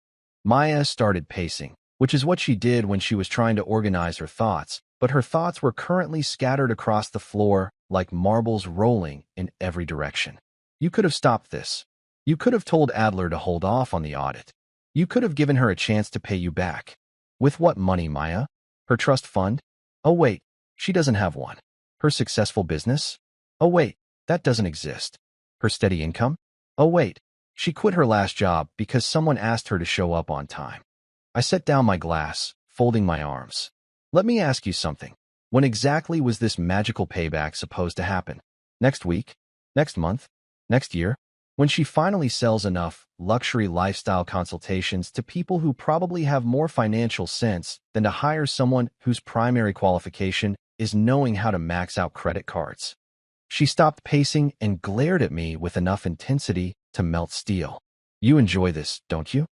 Maya started pacing, which is what she did when she was trying to organize her thoughts, but her thoughts were currently scattered across the floor like marbles rolling in every direction. You could have stopped this. You could have told Adler to hold off on the audit. You could have given her a chance to pay you back. With what money, Maya? Her trust fund? Oh wait, she doesn't have one. Her successful business? Oh wait, that doesn't exist. Her steady income? Oh wait, she quit her last job because someone asked her to show up on time. I set down my glass, folding my arms. Let me ask you something. When exactly was this magical payback supposed to happen? Next week? Next month? Next year? When she finally sells enough luxury lifestyle consultations to people who probably have more financial sense than to hire someone whose primary qualification is knowing how to max out credit cards. She stopped pacing and glared at me with enough intensity to melt steel. You enjoy this, don't you?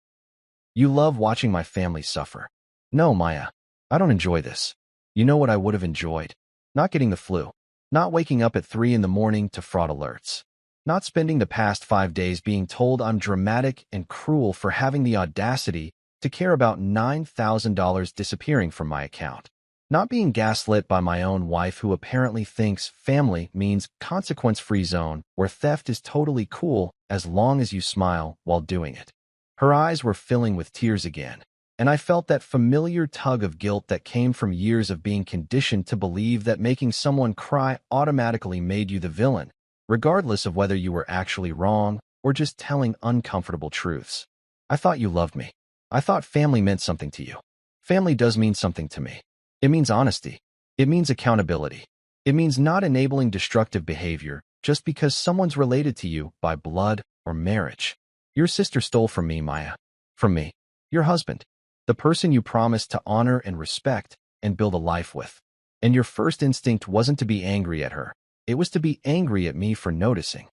You love watching my family suffer. No, Maya, I don't enjoy this. You know what I would have enjoyed? Not getting the flu. Not waking up at 3 in the morning to fraud alerts. Not spending the past 5 days being told I'm dramatic and cruel for having the audacity to care about $9,000 disappearing from my account. Not being gaslit by my own wife who apparently thinks family means consequence-free zone where theft is totally cool as long as you smile while doing it. Her eyes were filling with tears again, and I felt that familiar tug of guilt that came from years of being conditioned to believe that making someone cry automatically made you the villain, regardless of whether you were actually wrong or just telling uncomfortable truths. I thought you loved me. I thought family meant something to you. Family does mean something to me. It means honesty. It means accountability. It means not enabling destructive behavior just because someone's related to you by blood or marriage. Your sister stole from me, Maya. From me. Your husband. The person you promised to honor and respect and build a life with. And your first instinct wasn't to be angry at her. It was to be angry at me for noticing.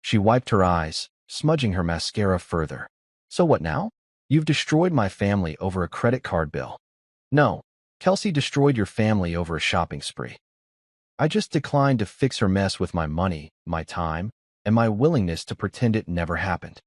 She wiped her eyes, smudging her mascara further. So what now? You've destroyed my family over a credit card bill. No, Kelsey destroyed your family over a shopping spree. I just declined to fix her mess with my money, my time, and my willingness to pretend it never happened.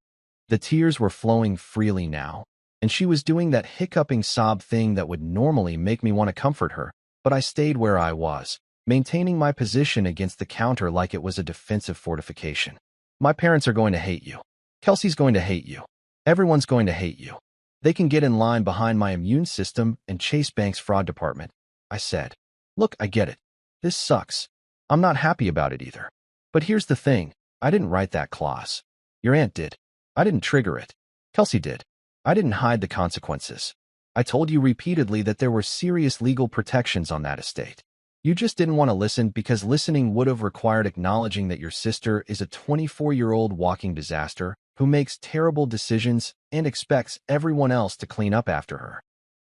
The tears were flowing freely now, and she was doing that hiccuping sob thing that would normally make me want to comfort her, but I stayed where I was, maintaining my position against the counter like it was a defensive fortification. My parents are going to hate you. Kelsey's going to hate you. Everyone's going to hate you. They can get in line behind my immune system and Chase Bank's fraud department, I said. Look, I get it. This sucks. I'm not happy about it either. But here's the thing. I didn't write that clause. Your aunt did. I didn't trigger it. Kelsey did. I didn't hide the consequences. I told you repeatedly that there were serious legal protections on that estate. You just didn't want to listen because listening would have required acknowledging that your sister is a 24-year-old walking disaster who makes terrible decisions and expects everyone else to clean up after her.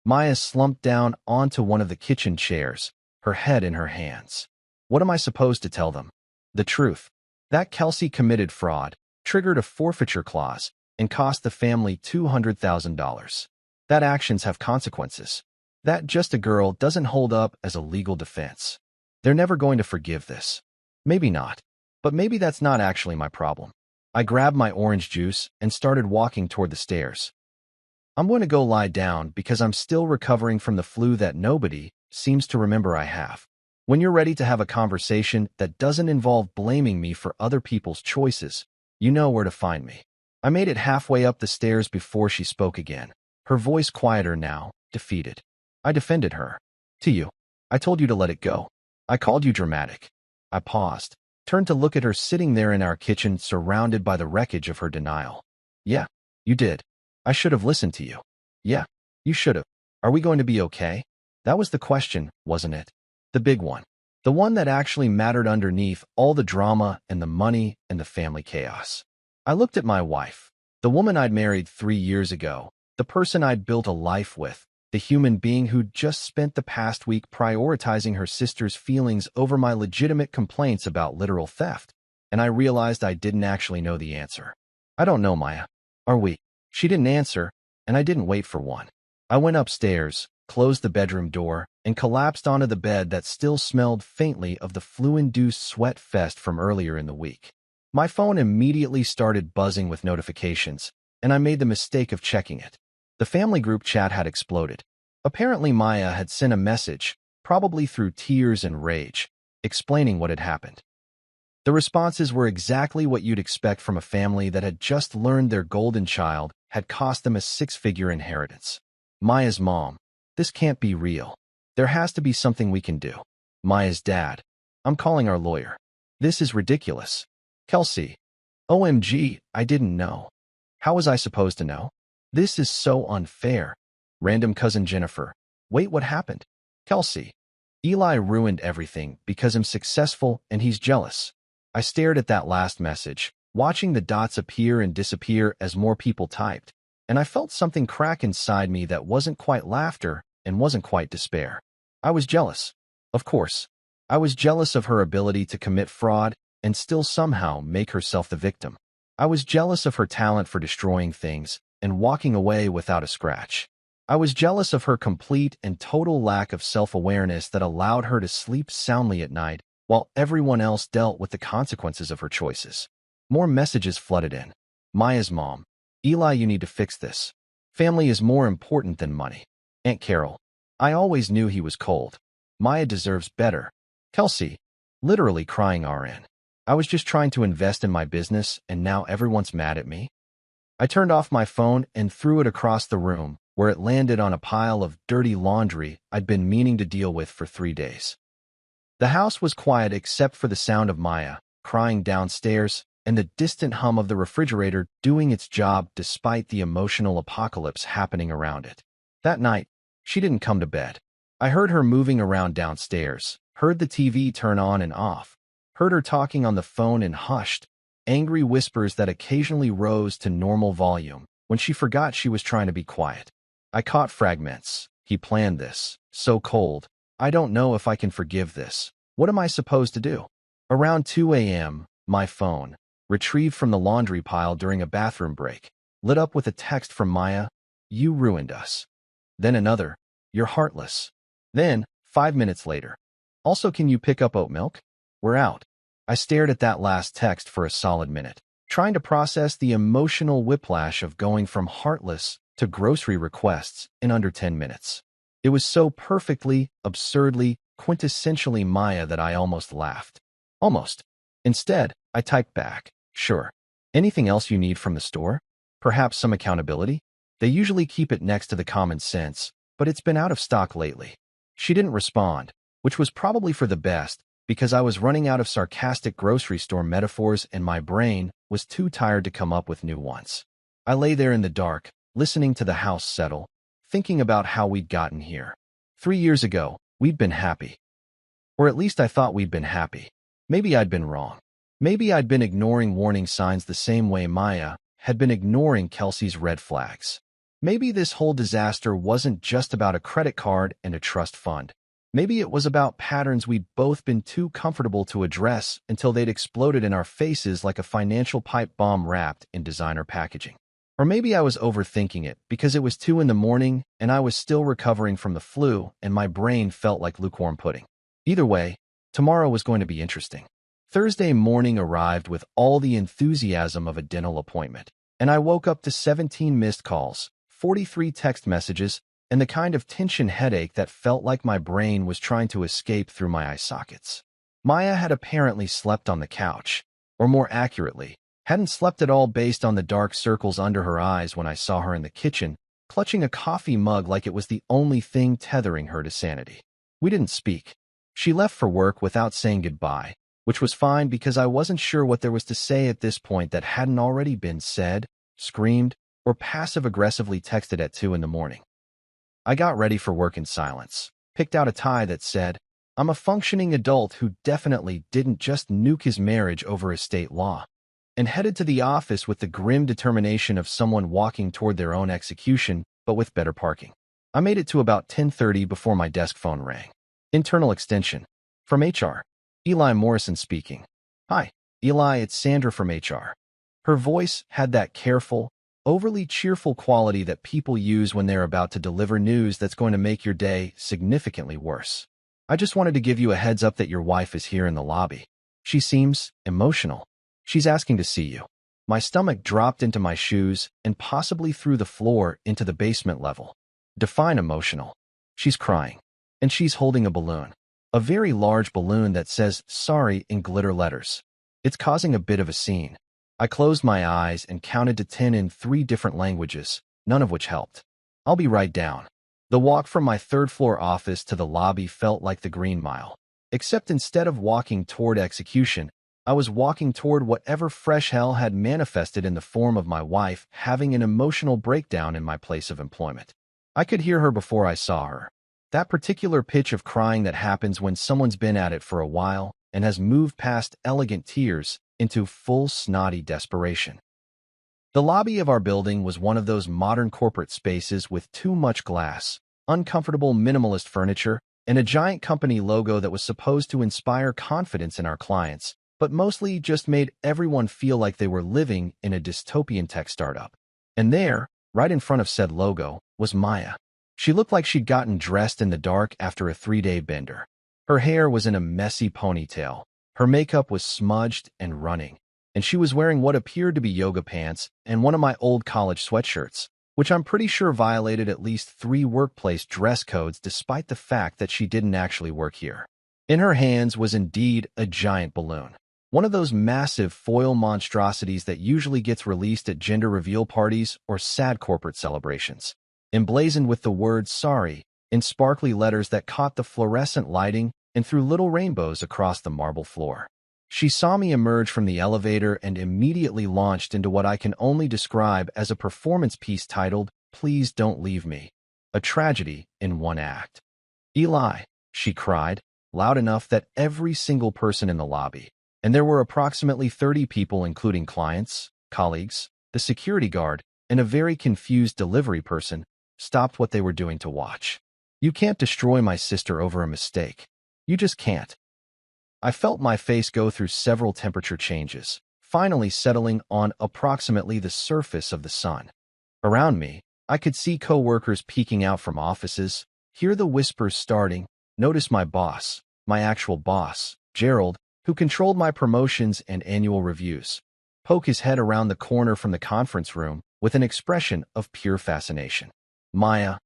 Maya slumped down onto one of the kitchen chairs, her head in her hands. What am I supposed to tell them? The truth. That Kelsey committed fraud, triggered a forfeiture clause, and cost the family $200,000. That actions have consequences. That just a girl doesn't hold up as a legal defense. They're never going to forgive this. Maybe not. But maybe that's not actually my problem. I grabbed my orange juice and started walking toward the stairs. I'm going to go lie down because I'm still recovering from the flu that nobody seems to remember I have. When you're ready to have a conversation that doesn't involve blaming me for other people's choices, you know where to find me. I made it halfway up the stairs before she spoke again, her voice quieter now, defeated. I defended her. To you. I told you to let it go. I called you dramatic. I paused, turned to look at her sitting there in our kitchen surrounded by the wreckage of her denial. Yeah, you did. I should have listened to you. Yeah, you should have. Are we going to be okay? That was the question, wasn't it? The big one. The one that actually mattered underneath all the drama and the money and the family chaos. I looked at my wife, the woman I'd married 3 years ago, the person I'd built a life with, the human being who'd just spent the past week prioritizing her sister's feelings over my legitimate complaints about literal theft, and I realized I didn't actually know the answer. I don't know, Maya. Are we? She didn't answer, and I didn't wait for one. I went upstairs, closed the bedroom door, and collapsed onto the bed that still smelled faintly of the flu-induced sweat fest from earlier in the week. My phone immediately started buzzing with notifications, and I made the mistake of checking it. The family group chat had exploded. Apparently Maya had sent a message probably through tears and rage, explaining what had happened. The responses were exactly what you'd expect from a family that had just learned their golden child had cost them a six-figure inheritance. Maya's mom, this can't be real. There has to be something we can do. Maya's dad, I'm calling our lawyer. This is ridiculous. Kelsey, OMG, I didn't know. How was I supposed to know? This is so unfair. Random cousin Jennifer, wait, what happened? Kelsey, Eli ruined everything because I'm successful and he's jealous. I stared at that last message, watching the dots appear and disappear as more people typed, and I felt something crack inside me that wasn't quite laughter and wasn't quite despair. I was jealous. Of course. I was jealous of her ability to commit fraud and still somehow make herself the victim. I was jealous of her talent for destroying things and walking away without a scratch. I was jealous of her complete and total lack of self-awareness that allowed her to sleep soundly at night while everyone else dealt with the consequences of her choices. More messages flooded in. Maya's mom, Eli, you need to fix this. Family is more important than money. Aunt Carol, I always knew he was cold. Maya deserves better. Kelsey, literally crying RN. I was just trying to invest in my business and now everyone's mad at me. I turned off my phone and threw it across the room, where it landed on a pile of dirty laundry I'd been meaning to deal with for 3 days. The house was quiet except for the sound of Maya crying downstairs and the distant hum of the refrigerator doing its job despite the emotional apocalypse happening around it. That night, she didn't come to bed. I heard her moving around downstairs, heard the TV turn on and off, heard her talking on the phone in hushed, angry whispers that occasionally rose to normal volume when she forgot she was trying to be quiet. I caught fragments. He planned this. So cold. I don't know if I can forgive this. What am I supposed to do? Around 2 a.m., my phone, retrieved from the laundry pile during a bathroom break, lit up with a text from Maya, "You ruined us." Then another, "You're heartless." Then, 5 minutes later, "Also, can you pick up oat milk? We're out." I stared at that last text for a solid minute, trying to process the emotional whiplash of going from heartless to grocery requests in under 10 minutes. It was so perfectly, absurdly, quintessentially Maya that I almost laughed. Almost. Instead, I typed back, "Sure. Anything else you need from the store? Perhaps some accountability? They usually keep it next to the common sense, but it's been out of stock lately." She didn't respond, which was probably for the best, because I was running out of sarcastic grocery store metaphors and my brain was too tired to come up with new ones. I lay there in the dark, listening to the house settle, thinking about how we'd gotten here. 3 years ago, we'd been happy. Or at least I thought we'd been happy. Maybe I'd been wrong. Maybe I'd been ignoring warning signs the same way Maya had been ignoring Kelsey's red flags. Maybe this whole disaster wasn't just about a credit card and a trust fund. Maybe it was about patterns we'd both been too comfortable to address until they'd exploded in our faces like a financial pipe bomb wrapped in designer packaging. Or maybe I was overthinking it because it was 2 in the morning and I was still recovering from the flu and my brain felt like lukewarm pudding. Either way, tomorrow was going to be interesting. Thursday morning arrived with all the enthusiasm of a dental appointment, and I woke up to 17 missed calls, 43 text messages, and the kind of tension headache that felt like my brain was trying to escape through my eye sockets. Maya had apparently slept on the couch, or more accurately, hadn't slept at all based on the dark circles under her eyes when I saw her in the kitchen, clutching a coffee mug like it was the only thing tethering her to sanity. We didn't speak. She left for work without saying goodbye, which was fine because I wasn't sure what there was to say at this point that hadn't already been said, screamed, or passive-aggressively texted at 2 in the morning. I got ready for work in silence, picked out a tie that said, "I'm a functioning adult who definitely didn't just nuke his marriage over estate law," and headed to the office with the grim determination of someone walking toward their own execution, but with better parking. I made it to about 10:30 before my desk phone rang. Internal extension. From HR. Eli Morrison speaking. "Hi, Eli, it's Sandra from HR." Her voice had that careful, overly cheerful quality that people use when they're about to deliver news that's going to make your day significantly worse. "I just wanted to give you a heads up that your wife is here in the lobby. She seems emotional. She's asking to see you." My stomach dropped into my shoes and possibly through the floor into the basement level. Define emotional. "She's crying." and she's holding a balloon. A very large balloon that says sorry in glitter letters. It's causing a bit of a scene. I closed my eyes and counted to 10 in 3 different languages, none of which helped. I'll be right down. The walk from my third-floor office to the lobby felt like the Green Mile. Except instead of walking toward execution, I was walking toward whatever fresh hell had manifested in the form of my wife having an emotional breakdown in my place of employment. I could hear her before I saw her. That particular pitch of crying that happens when someone's been at it for a while and has moved past elegant tears into full snotty desperation. The lobby of our building was one of those modern corporate spaces with too much glass, uncomfortable minimalist furniture, and a giant company logo that was supposed to inspire confidence in our clients, but mostly just made everyone feel like they were living in a dystopian tech startup. And there, right in front of said logo, was Maya. She looked like she'd gotten dressed in the dark after a 3-day bender. Her hair was in a messy ponytail, her makeup was smudged and running, and she was wearing what appeared to be yoga pants and one of my old college sweatshirts, which I'm pretty sure violated at least 3 workplace dress codes despite the fact that she didn't actually work here. In her hands was indeed a giant balloon. One of those massive foil monstrosities that usually gets released at gender reveal parties or sad corporate celebrations. Emblazoned with the word sorry in sparkly letters that caught the fluorescent lighting and threw little rainbows across the marble floor. She saw me emerge from the elevator and immediately launched into what I can only describe as a performance piece titled, "Please Don't Leave Me," a tragedy in one act. "Eli," she cried, loud enough that every single person in the lobby, and there were approximately 30 people including clients, colleagues, the security guard, and a very confused delivery person, stopped what they were doing to watch. "You can't destroy my sister over a mistake. You just can't." I felt my face go through several temperature changes, finally settling on approximately the surface of the sun. Around me, I could see co-workers peeking out from offices, hear the whispers starting, notice my boss, my actual boss, Gerald, who controlled my promotions and annual reviews, poke his head around the corner from the conference room with an expression of pure fascination. "Maya,"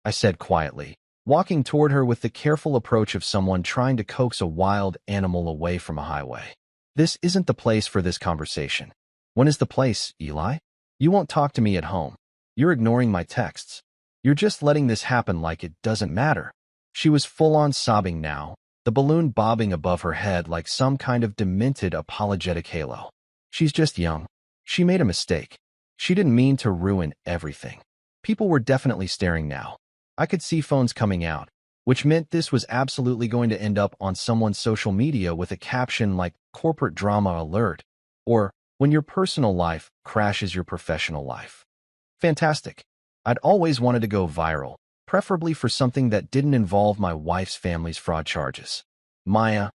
I said quietly, walking toward her with the careful approach of someone trying to coax a wild animal away from a highway. "This isn't the place for this conversation." "When is the place, Eli? You won't talk to me at home. You're ignoring my texts. You're just letting this happen like it doesn't matter." She was full-on sobbing now, the balloon bobbing above her head like some kind of demented apologetic halo. "She's just young. She made a mistake. She didn't mean to ruin everything." People were definitely staring now. I could see phones coming out, which meant this was absolutely going to end up on someone's social media with a caption like "corporate drama alert" or "when your personal life crashes your professional life." Fantastic. I'd always wanted to go viral, preferably for something that didn't involve my wife's family's fraud charges. "Maya,"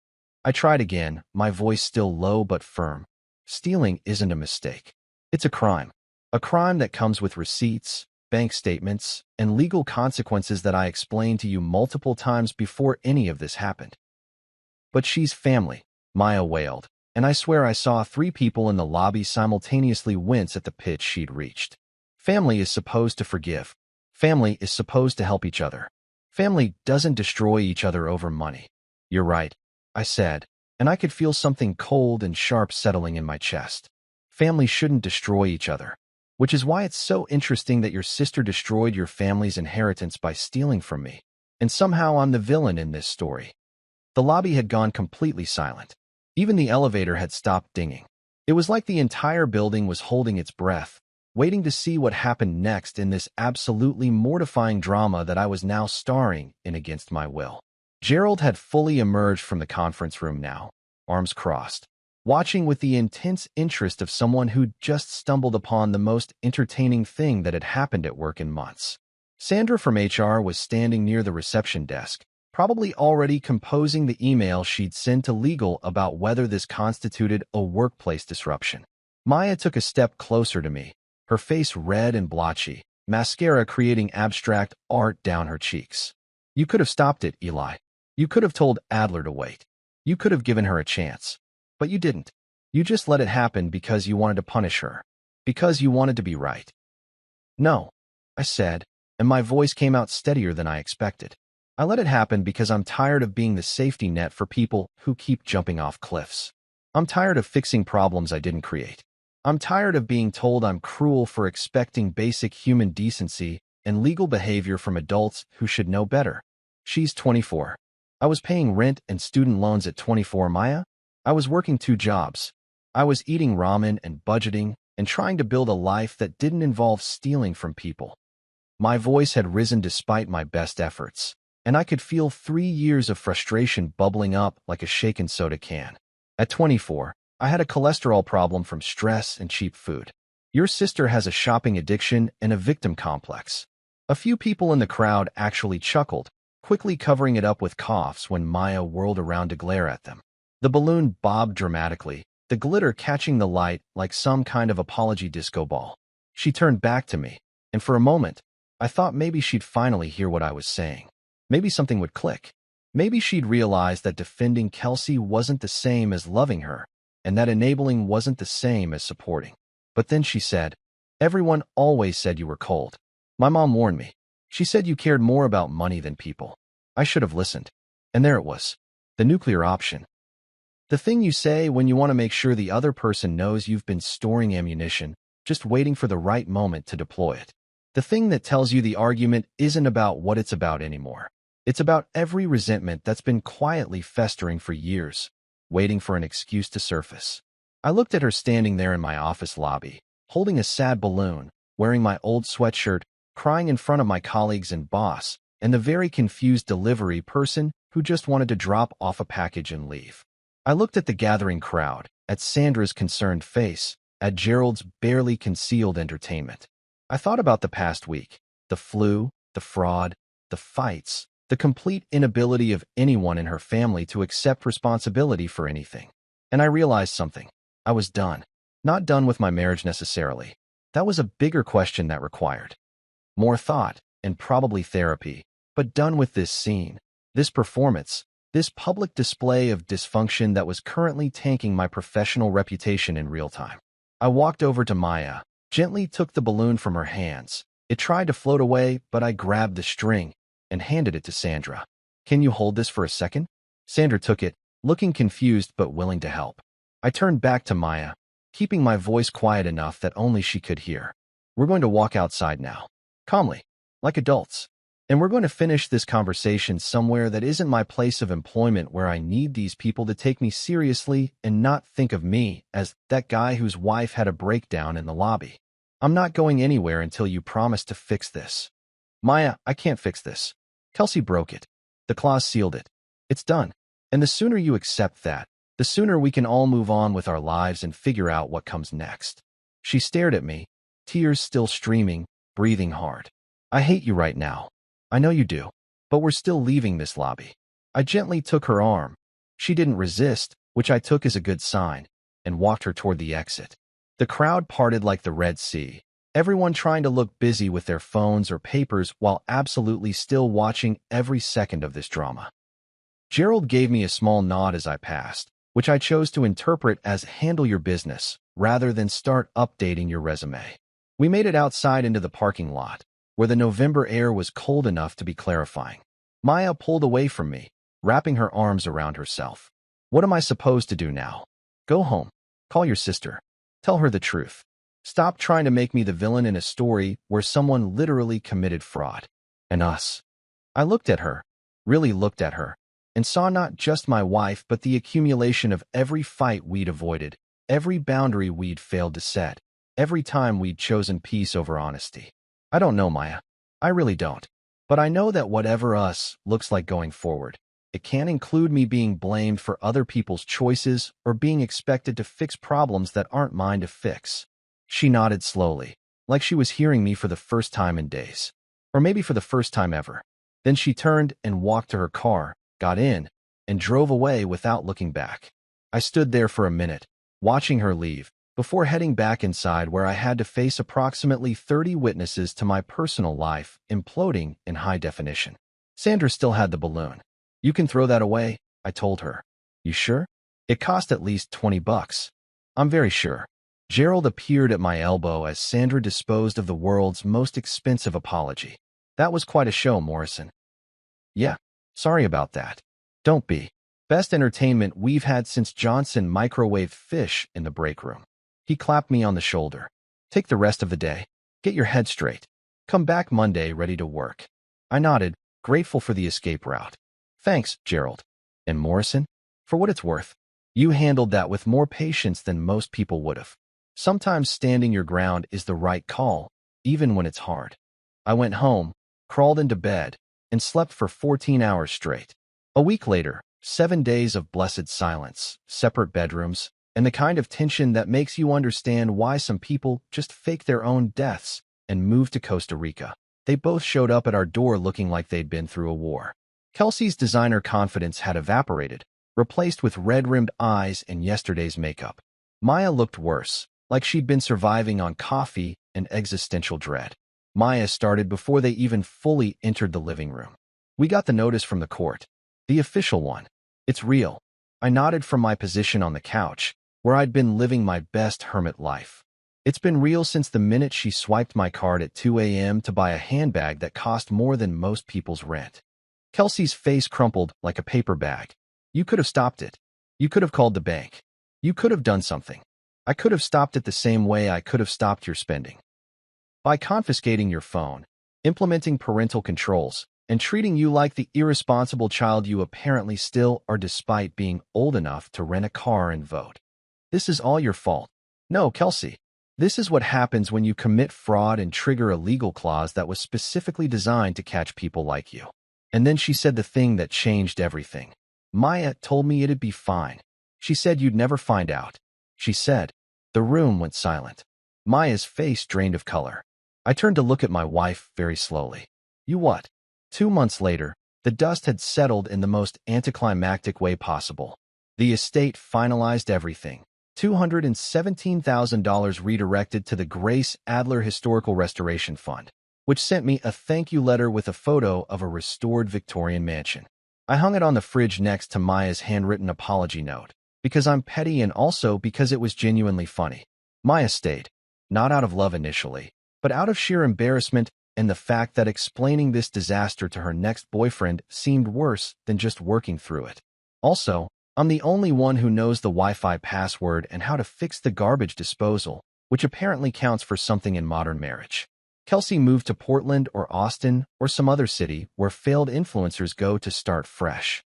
I tried again, my voice still low but firm. "Stealing isn't a mistake. It's a crime. A crime that comes with receipts, bank statements, and legal consequences that I explained to you multiple times before any of this happened." "But she's family," Maya wailed, and I swear I saw 3 people in the lobby simultaneously wince at the pitch she'd reached. Family is supposed to forgive. Family is supposed to help each other. Family doesn't destroy each other over money. "You're right," I said, and I could feel something cold and sharp settling in my chest. Family shouldn't destroy each other. Which is why it's so interesting that your sister destroyed your family's inheritance by stealing from me. And somehow I'm the villain in this story. The lobby had gone completely silent. Even the elevator had stopped dinging. It was like the entire building was holding its breath, waiting to see what happened next in this absolutely mortifying drama that I was now starring in against my will. Gerald had fully emerged from the conference room now, arms crossed, watching with the intense interest of someone who'd just stumbled upon the most entertaining thing that had happened at work in months. Sandra from HR was standing near the reception desk, probably already composing the email she'd send to legal about whether this constituted a workplace disruption. Maya took a step closer to me, her face red and blotchy, mascara creating abstract art down her cheeks. "You could have stopped it, Eli. You could have told Adler to wait. You could have given her a chance. But you didn't. You just let it happen because you wanted to punish her. Because you wanted to be right." "No," I said, and my voice came out steadier than I expected. I let it happen because I'm tired of being the safety net for people who keep jumping off cliffs. I'm tired of fixing problems I didn't create. I'm tired of being told I'm cruel for expecting basic human decency and legal behavior from adults who should know better. She's 24. I was paying rent and student loans at 24, Maya. I was working 2 jobs. I was eating ramen and budgeting and trying to build a life that didn't involve stealing from people. My voice had risen despite my best efforts, and I could feel 3 years of frustration bubbling up like a shaken soda can. At 24, I had a cholesterol problem from stress and cheap food. Your sister has a shopping addiction and a victim complex. A few people in the crowd actually chuckled, quickly covering it up with coughs when Maya whirled around to glare at them. The balloon bobbed dramatically, the glitter catching the light like some kind of apology disco ball. She turned back to me, and for a moment, I thought maybe she'd finally hear what I was saying. Maybe something would click. Maybe she'd realize that defending Kelsey wasn't the same as loving her, and that enabling wasn't the same as supporting. But then she said, "Everyone always said you were cold. My mom warned me. She said you cared more about money than people. I should have listened." And there it was, the nuclear option. The thing you say when you want to make sure the other person knows you've been storing ammunition, just waiting for the right moment to deploy it. The thing that tells you the argument isn't about what it's about anymore. It's about every resentment that's been quietly festering for years, waiting for an excuse to surface. I looked at her standing there in my office lobby, holding a sad balloon, wearing my old sweatshirt, crying in front of my colleagues and boss, and the very confused delivery person who just wanted to drop off a package and leave. I looked at the gathering crowd, at Sandra's concerned face, at Gerald's barely concealed entertainment. I thought about the past week, the flu, the fraud, the fights, the complete inability of anyone in her family to accept responsibility for anything. And I realized something. I was done. Not done with my marriage necessarily. That was a bigger question that required more thought and probably therapy, but done with this scene, this performance, this public display of dysfunction that was currently tanking my professional reputation in real time. I walked over to Maya, gently took the balloon from her hands. It tried to float away, but I grabbed the string and handed it to Sandra. "Can you hold this for a second?" Sandra took it, looking confused but willing to help. I turned back to Maya, keeping my voice quiet enough that only she could hear. "We're going to walk outside now. Calmly, like adults. And we're going to finish this conversation somewhere that isn't my place of employment where I need these people to take me seriously and not think of me as that guy whose wife had a breakdown in the lobby. I'm not going anywhere until you promise to fix this." "Maya, I can't fix this. Kelsey broke it. The clause sealed it. It's done. And the sooner you accept that, the sooner we can all move on with our lives and figure out what comes next." She stared at me, tears still streaming, breathing hard. "I hate you right now. I know you do. But we're still leaving this lobby." I gently took her arm. She didn't resist, which I took as a good sign, and walked her toward the exit. The crowd parted like the Red Sea, everyone trying to look busy with their phones or papers while absolutely still watching every second of this drama. Gerald gave me a small nod as I passed, which I chose to interpret as handle your business, rather than start updating your resume. We made it outside into the parking lot, where the November air was cold enough to be clarifying. Maya pulled away from me, wrapping her arms around herself. "What am I supposed to do now?" "Go home. Call your sister. Tell her the truth. Stop trying to make me the villain in a story where someone literally committed fraud. And us." I looked at her, really looked at her, and saw not just my wife but the accumulation of every fight we'd avoided, every boundary we'd failed to set, every time we'd chosen peace over honesty. I don't know, Maya. I really don't. But I know that whatever us looks like going forward, it can't include me being blamed for other people's choices or being expected to fix problems that aren't mine to fix. She nodded slowly, like she was hearing me for the first time in days. Or maybe for the first time ever. Then she turned and walked to her car, got in, and drove away without looking back. I stood there for a minute, watching her leave, before heading back inside where I had to face approximately 30 witnesses to my personal life imploding in high definition. Sandra still had the balloon. "You can throw that away," I told her. "You sure? It cost at least $20. "I'm very sure." Gerald appeared at my elbow as Sandra disposed of the world's most expensive apology. "That was quite a show, Morrison." "Yeah, Sorry about that. Don't be. Best entertainment we've had since Johnson microwaved fish in the break room. He clapped me on the shoulder. Take the rest of the day. Get your head straight. Come back Monday ready to work. I nodded, grateful for the escape route. Thanks, Gerald. And Morrison? For what it's worth, you handled that with more patience than most people would have. Sometimes standing your ground is the right call, even when it's hard. I went home, crawled into bed, and slept for 14 hours straight. A week later, 7 days of blessed silence, separate bedrooms, and the kind of tension that makes you understand why some people just fake their own deaths and move to Costa Rica. They both showed up at our door looking like they'd been through a war. Kelsey's designer confidence had evaporated, replaced with red-rimmed eyes and yesterday's makeup. Maya looked worse, like she'd been surviving on coffee and existential dread. Maya started before they even fully entered the living room. We got the notice from the court. The official one. It's real. I nodded from my position on the couch, where I'd been living my best hermit life. It's been real since the minute she swiped my card at 2 a.m. to buy a handbag that cost more than most people's rent. Kelsey's face crumpled like a paper bag. You could have stopped it. You could have called the bank. You could have done something. I could have stopped it the same way I could have stopped your spending. By confiscating your phone, implementing parental controls, and treating you like the irresponsible child you apparently still are despite being old enough to rent a car and vote. This is all your fault. No, Kelsey. This is what happens when you commit fraud and trigger a legal clause that was specifically designed to catch people like you. And then she said the thing that changed everything. Maya told me it'd be fine. She said you'd never find out. She said. The room went silent. Maya's face drained of color. I turned to look at my wife very slowly. You what? 2 months later, the dust had settled in the most anticlimactic way possible. The estate finalized everything. $217,000 redirected to the Grace Adler Historical Restoration Fund, which sent me a thank you letter with a photo of a restored Victorian mansion. I hung it on the fridge next to Maya's handwritten apology note, because I'm petty and also because it was genuinely funny. Maya stayed, not out of love initially, but out of sheer embarrassment and the fact that explaining this disaster to her next boyfriend seemed worse than just working through it. Also, I'm the only one who knows the Wi-Fi password and how to fix the garbage disposal, which apparently counts for something in modern marriage. Kelsey moved to Portland or Austin or some other city where failed influencers go to start fresh.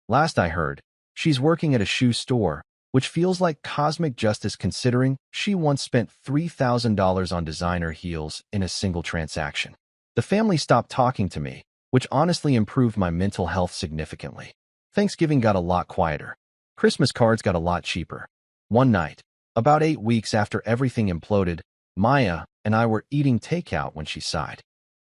Last I heard, she's working at a shoe store, which feels like cosmic justice considering she once spent $3,000 on designer heels in a single transaction. The family stopped talking to me, which honestly improved my mental health significantly. Thanksgiving got a lot quieter. Christmas cards got a lot cheaper. One night, about 8 weeks after everything imploded, Maya and I were eating takeout when she sighed.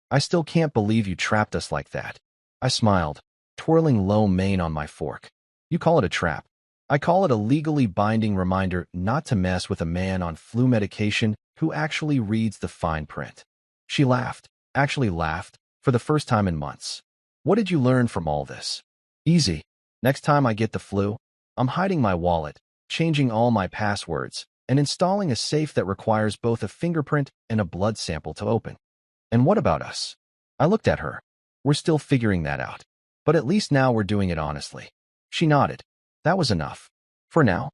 I still can't believe you trapped us like that. I smiled, twirling lo mein on my fork. You call it a trap. I call it a legally binding reminder not to mess with a man on flu medication who actually reads the fine print. She laughed, actually laughed, for the first time in months. What did you learn from all this? Easy. Next time I get the flu, I'm hiding my wallet, changing all my passwords, and installing a safe that requires both a fingerprint and a blood sample to open. And what about us? I looked at her. We're still figuring that out. But at least now we're doing it honestly. She nodded. That was enough. For now.